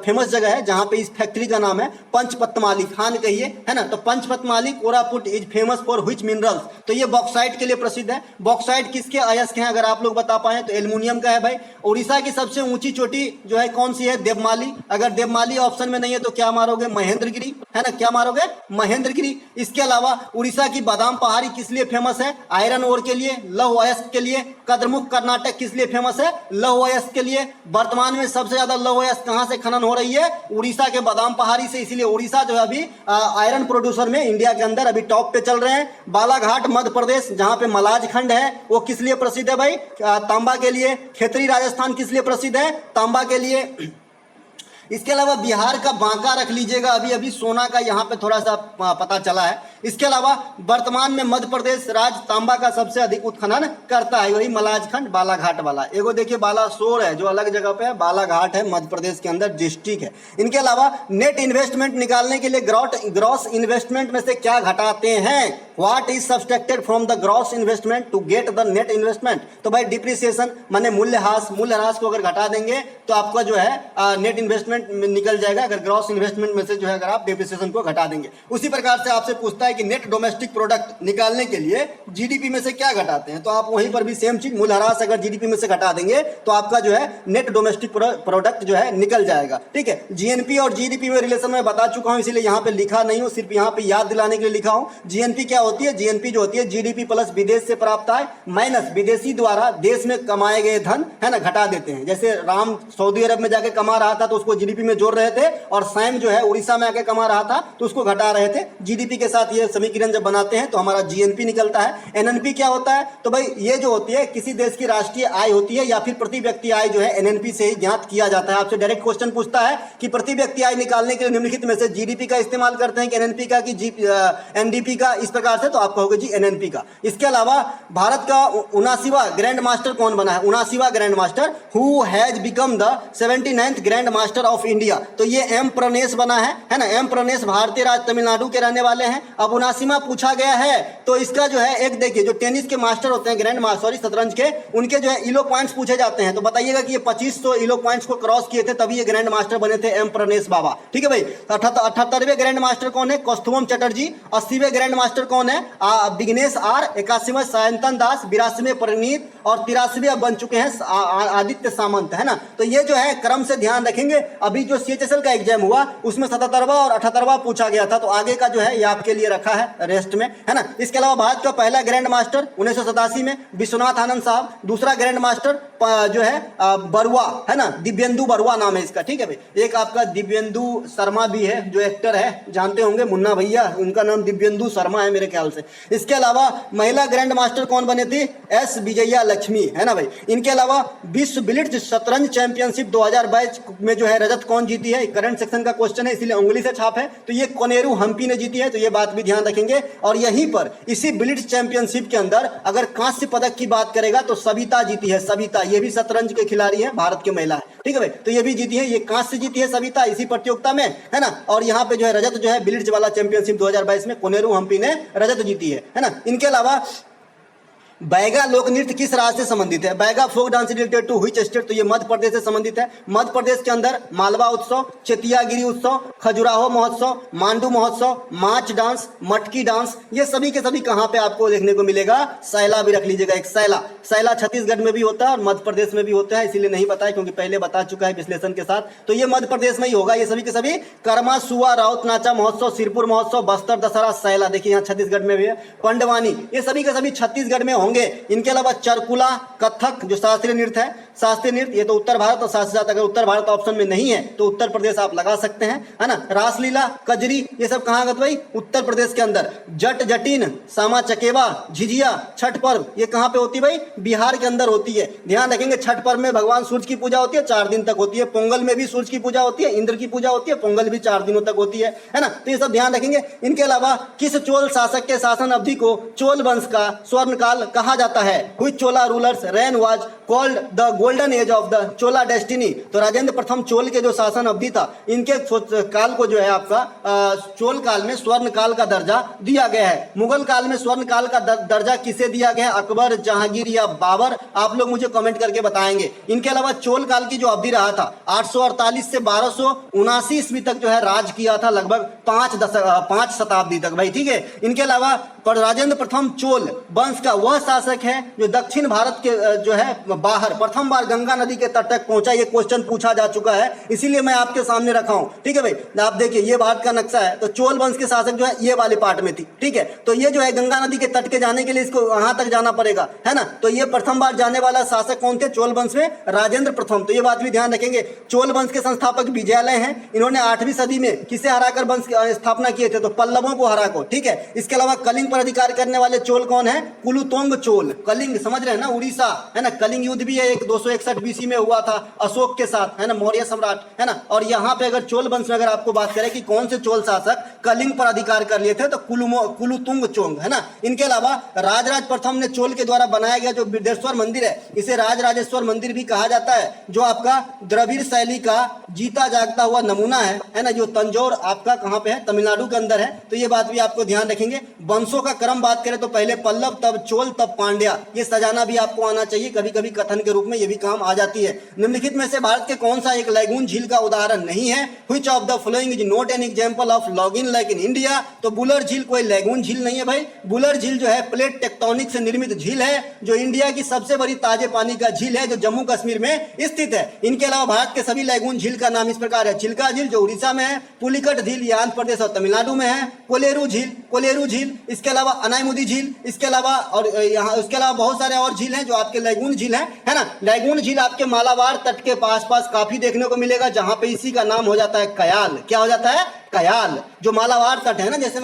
फेमस जगह है जहां पे इस फैक्ट्री का नाम है पंचपत्तमाली, खान कहिए, है ना। तो Panchpatmali Koraput is famous for which minerals? तो ये बॉक्साइट के लिए प्रसिद्ध है। बॉक्साइट किसके अयस्क हैं अगर आप लोग बता पाए तो एल्युमिनियम का है भाई। उड़ीसा की सबसे ऊंची चोटी जो है कौन सी है? देवमाली। अगर देवमाली ऑप्शन में नहीं है तो क्या मारोगे? महेंद्रगिरी, है ना। क्या मारोगे? महेंद्रगिरी। इसके अलावा उड़ीसा की बादाम पहाड़ी किस लिए फेमस है? आयरन ओर के लिए, लौह अयस्क के लिए। कद्रमुख कर्नाटक किस लिए फेमस है? लौह अयस्क के लिए। वर्तमान में सबसे ज्यादा लौह अयस्क कहां से खनन हो रही है? उड़ीसा के बादाम पहाड़ी से। इसीलिए उड़ीसा जो है अभी आयरन प्रोड्यूसर में इंडिया के अंदर अभी टॉप पे चल रहे हैं। बालाघाट मध्य प्रदेश जहां पे मलाज खंड है वो किस लिए प्रसिद्ध है भाई? तांबा के लिए। खेतरी राजस्थान किस लिए प्रसिद्ध है? तांबा के लिए। इसके अलावा बिहार का बांका रख लीजिएगा, अभी अभी सोना का यहाँ पे थोड़ा सा पता चला है। इसके अलावा वर्तमान में मध्य प्रदेश राज्य तांबा का सबसे अधिक उत्खनन करता है, वही मलाजखंड बालाघाट वाला। एगो देखिए बालासोर है जो अलग जगह पे है, बालाघाट है मध्य प्रदेश के अंदर डिस्ट्रिक्ट है। इनके अलावा नेट इन्वेस्टमेंट निकालने के लिए ग्रॉस इन्वेस्टमेंट में से क्या घटाते हैं? What is subtracted from the gross investment to get the net investment? तो भाई डिप्रिसिएशन माने मूल्यह्रास, मूल्यह्रास को अगर घटा देंगे तो आपका जो है नेट इन्वेस्टमेंट में निकल जाएगा, अगर ग्रॉस इन्वेस्टमेंट में से जो है अगर आप डिप्रिसिएशन को घटा देंगे। उसी प्रकार से आपसे पूछता है कि नेट डोमेस्टिक प्रोडक्ट निकालने के लिए जीडीपी में से क्या घटाते हैं? तो आप वहीं पर भी सेम चीज, मूल्यह्रास अगर जीडीपी में से घटा देंगे तो आपका जो है नेट डोमेस्टिक प्रोडक्ट जो है निकल जाएगा। ठीक है, जीएनपी और जीडीपी में रिलेशन मैं बता चुका हूं, इसीलिए यहाँ पे लिखा नहीं हूं, सिर्फ यहाँ पे याद दिलाने के लिए लिखा हूं। जीएनपी क्या होती है? जीएनपी जो होती है जीडीपी प्लस विदेश से प्राप्त आय माइनस विदेशी द्वारा देश में कमाए गए धन, है ना, घटा देते हैं। जैसे राम सऊदी अरब में जाके कमा रहा था तो उसको जीडीपी में जोड़ रहे थे, और सैम जो है उड़ीसा में आके कमा रहा था तो उसको घटा रहे थे। जीडीपी के साथ ये समीकरण जब बनाते हैं तो हमारा जीएनपी निकलता है। एनएनपी क्या होता है? तो भाई ये जो होती है किसी देश की राष्ट्रीय आय होती है या फिर प्रति व्यक्ति आय जो है एनएनपी से ही ज्ञात किया जाता है। आपसे डायरेक्ट क्वेश्चन पूछता है कि प्रति व्यक्ति आय निकालने के लिए निम्नलिखित में से जीडीपी का इस्तेमाल करते हैं कि एनएनपी का कि एनडीपी का, इस प्रकार से तो आप कहोगे जी एनएनपी का। इसके अलावा भारत का 79वां ग्रैंड मास्टर कौन बना है? 79वां grand master who has become the 79th grand master of India? तो ये एम प्रणेश बना है ना। एम प्रणेश भारतीय राज्य तमिलनाडु के रहने वाले हैं। अब 79वां पूछा गया है तो इसका जो है एक देखिए, जो टेनिस के मास्टर होते हैं ग्रैंड मास्टर, सॉरी शतरंज के, उनके जो है इलो पॉइंट्स पूछे जाते हैं। तो बताइएगा कि ये 2500 इलो पॉइंट्स को क्रॉस किए थे तभी ये ग्रैंड मास्टर बने थे एम प्रणेश बाबा। ठीक है भाई। 78वें ग्रैंड मास्टर कौन है? कौस्तुभम चटर्जी। 80वें ग्रैंड मास्टर कौन है? विघ्नेश आर। 81वें सायंतन दास। 82वें परिणीत, और 83वें अब बन चुके हैं आदित्य सामंत, है ना। तो ये जो है क्रम से ध्यान रखेंगे। अभी जो सीएचएसएल का एग्जाम हुआ उसमें 77वां और 78वां पूछा गया था, तो आगे का जो है ये आपके लिए रखा है रेस्ट में, है ना। इसके अलावा भारत का पहला ग्रैंड मास्टर 1987 में विश्वनाथ आनंद साहब। दूसरा ग्रैंड मास्टर जो है बरुआ, है ना, दिव्येंदु बरुआ नाम है इसका। ठीक है भाई। एक आपका दिव्येंदु शर्मा भी है जो एक्टर है, जानते होंगे, मुन्ना भैया, उनका नाम दिव्येंदु शर्मा है मेरे ख्याल से। इसके अलावा महिला ग्रैंड मास्टर कौन बने थे? एस विजया लक्ष्मी, है ना भाई। इनके अलावा विश्व ब्लिट्ज शतरंज चैंपियनशिप 2022 में जो है रजत कौन जीती है? करंट सेक्शन का क्वेश्चन है इसीलिए उंगली से छाप है, तो ये कोनेरू हम्पी ने जीती है, तो ये बात भी ध्यान रखेंगे। और यहीं पर इसी ब्लिट्ज चैंपियनशिप के अंदर अगर कांस्य पदक की बात करेगा तो सविता जीती है। सविता, ये भी शतरंज के खिलाड़ी है, भारत की महिला है। ठीक है भाई। तो ये भी जीती है, ये कांस्य जीती है सविता इसी प्रतियोगिता में, है ना। और यहाँ पे जो है रजत जो है ब्लिट्ज वाला चैंपियनशिप 2022 में कोनेरू हम्पी ने रजत जीती है ना। इनके अलावा बैगा लोक नृत्य किस राज्य से संबंधित है? Baiga folk dance related to which state? तो ये मध्य प्रदेश से संबंधित है। मध्य प्रदेश के अंदर मालवा उत्सव, चेतियागिरी उत्सव, खजुराहो महोत्सव, मांडू महोत्सव, माच डांस, मटकी डांस, ये सभी के सभी कहां पे आपको देखने को मिलेगा? सैला भी रख लीजिएगा एक। सैला छत्तीसगढ़ में भी होता है और मध्य प्रदेश में भी होता है, इसीलिए नहीं बताया क्योंकि पहले बता चुका है विश्लेषण के साथ। तो ये मध्य प्रदेश में ही होगा। ये सभी के सभी कर्मा सुआ राउत नाचा महोत्सव, सिरपुर महोत्सव, बस्तर दशहरा, सैला देखिए यहाँ छत्तीसगढ़ में भी है, पंडवानी, ये सभी के सभी छत्तीसगढ़ में होंगे। इनके अलावा चरकुला, कथक जो शास्त्रीय नृत्य है, शास्त्रीय नृत्य ये तो उत्तर भारत और साथ ही साथ अगर उत्तर भारत ऑप्शन में नहीं है तो उत्तर प्रदेश आप लगा सकते हैं, है ना। रासलीला, कजरी, ये सब कहाँ गए भाई? उत्तर प्रदेश के अंदर। जट जटिन, सामा चकेवा, झिझिया, छठ पर्व, ये कहाँ पे होती है भाई? बिहार के अंदर होती है। ध्यान रखेंगे छठ पर्व में भगवान सूर्य की पूजा होती है, 4 दिन तक होती है। पोंगल में भी सूर्य की पूजा होती है, इंद्र की पूजा होती है, पोंगल भी 4 दिनों तक होती है ना। तो ये सब ध्यान रखेंगे। इनके अलावा किस चोल शासक के शासन अवधि को चोल वंश का स्वर्णकाल कहा जाता है? Which Chola rulers reign was called the golden age of the Chola destiny. तो राजेंद्र प्रथम चोल के जो शासन अवधि था, इनके काल को जो है आपका चोल काल में स्वर्ण काल का दर्जा दिया गया है। मुगल काल में स्वर्ण काल का दर्जा किसे दिया गया है, अकबर, जहांगीर या बाबर? आप लोग मुझे कमेंट करके बताएंगे। इनके अलावा चोल काल की जो अवधि रहा था 848 से 1279 ईस्वी तक जो है राज किया था, लगभग 5 शताब्दी तक भाई, ठीक है। इनके अलावा पर राजेंद्र प्रथम चोल वंश का वह शासक है जो दक्षिण भारत के जो है बाहर प्रथम बार गंगा नदी के तट तक पहुंचा। ये क्वेश्चन पूछा जा चुका है, इसीलिए मैं आपके सामने रखा हूं, ठीक है भाई। आप देखिए ये भारत का नक्शा है, तो चोल वंश के शासक जो है ये वाले पार्ट में थी, ठीक है। तो ये जो है गंगा नदी के तट के जाने के लिए इसको वहां तक जाना पड़ेगा, है ना। तो ये प्रथम बार जाने वाला शासक कौन थे चोल वंश में? राजेंद्र प्रथम। तो ये बात भी ध्यान रखेंगे। चोल वंश के संस्थापक विजयालय हैं। इन्होंने 8वीं सदी में किसे हराकर वंश की स्थापना किए थे? तो पल्लवों को हरा को, ठीक है। इसके अलावा कलिंग पर अधिकार करने वाले चोल कौन है? कुलुतोंग चोल। कलिंग समझ रहे हैं ना, उड़ीसा, है ना। कलिंग युद्ध भी है एक 261 बीसी में हुआ था अशोक के साथ, है ना, मौर्य सम्राट, है ना। और यहाँ पे अगर चोल वंश में अगर आपको बात करें कि कौन से चोल शासक कलिंग पर अधिकार कर लिए थे, तो कुलुतुंग चोंग, है ना। इनके अलावा राजराज प्रथम ने चोल के द्वारा बनाया गया जो बिरदेश्वर मंदिर है, इसे राजराजेश्वर मंदिर भी कहा जाता है, जो आपका द्रविड़ शैली का जीता जागता हुआ नमूना है ना। जो तंजौर आपका कहाँ पे है? तमिलनाडु के अंदर है। तो ये बात भी आपको ध्यान रखेंगे। वंशों का क्रम बात करें तो पहले पल्लव, तब चोल, तब पांड्या। ये सजाना भी आपको आना चाहिए, कभी कभी कथन के रूप में ये भी काम आ जाती है। निम्नलिखित में से भारत के कौन सा एक लैगून झील का उदाहरण नहीं है? Which of the following is not an example of log n lake in India? तो बुलर झील कोई लैगून झील नहीं है भाई। बुलर झील जो है प्लेट टेक्टोनिक से निर्मित झील है, जो इंडिया की सबसे बड़ी ताजे पानी का झील है, जो जम्मू कश्मीर में स्थित है। इनके अलावा भारत के सभी लैगून झील का नाम इस प्रकार है: चिल्का झील जो उड़ीसा में है, पुलिकट झील ये आंध्र प्रदेश और तमिलनाडु में है, कोलेरू झील, इसके अलावा अनायमुदी झील, इसके अलावा और यहाँ उसके अलावा बहुत सारे और झील हैं जो आपके लैगून झील हैं, है ना। लैगून झील आपके मालाबार तट के पास काफी देखने को मिलेगा, जहां पे इसी का नाम हो जाता है कयाल। क्या हो जाता है? कयाल। जो मालाबार तट है ना, जैसे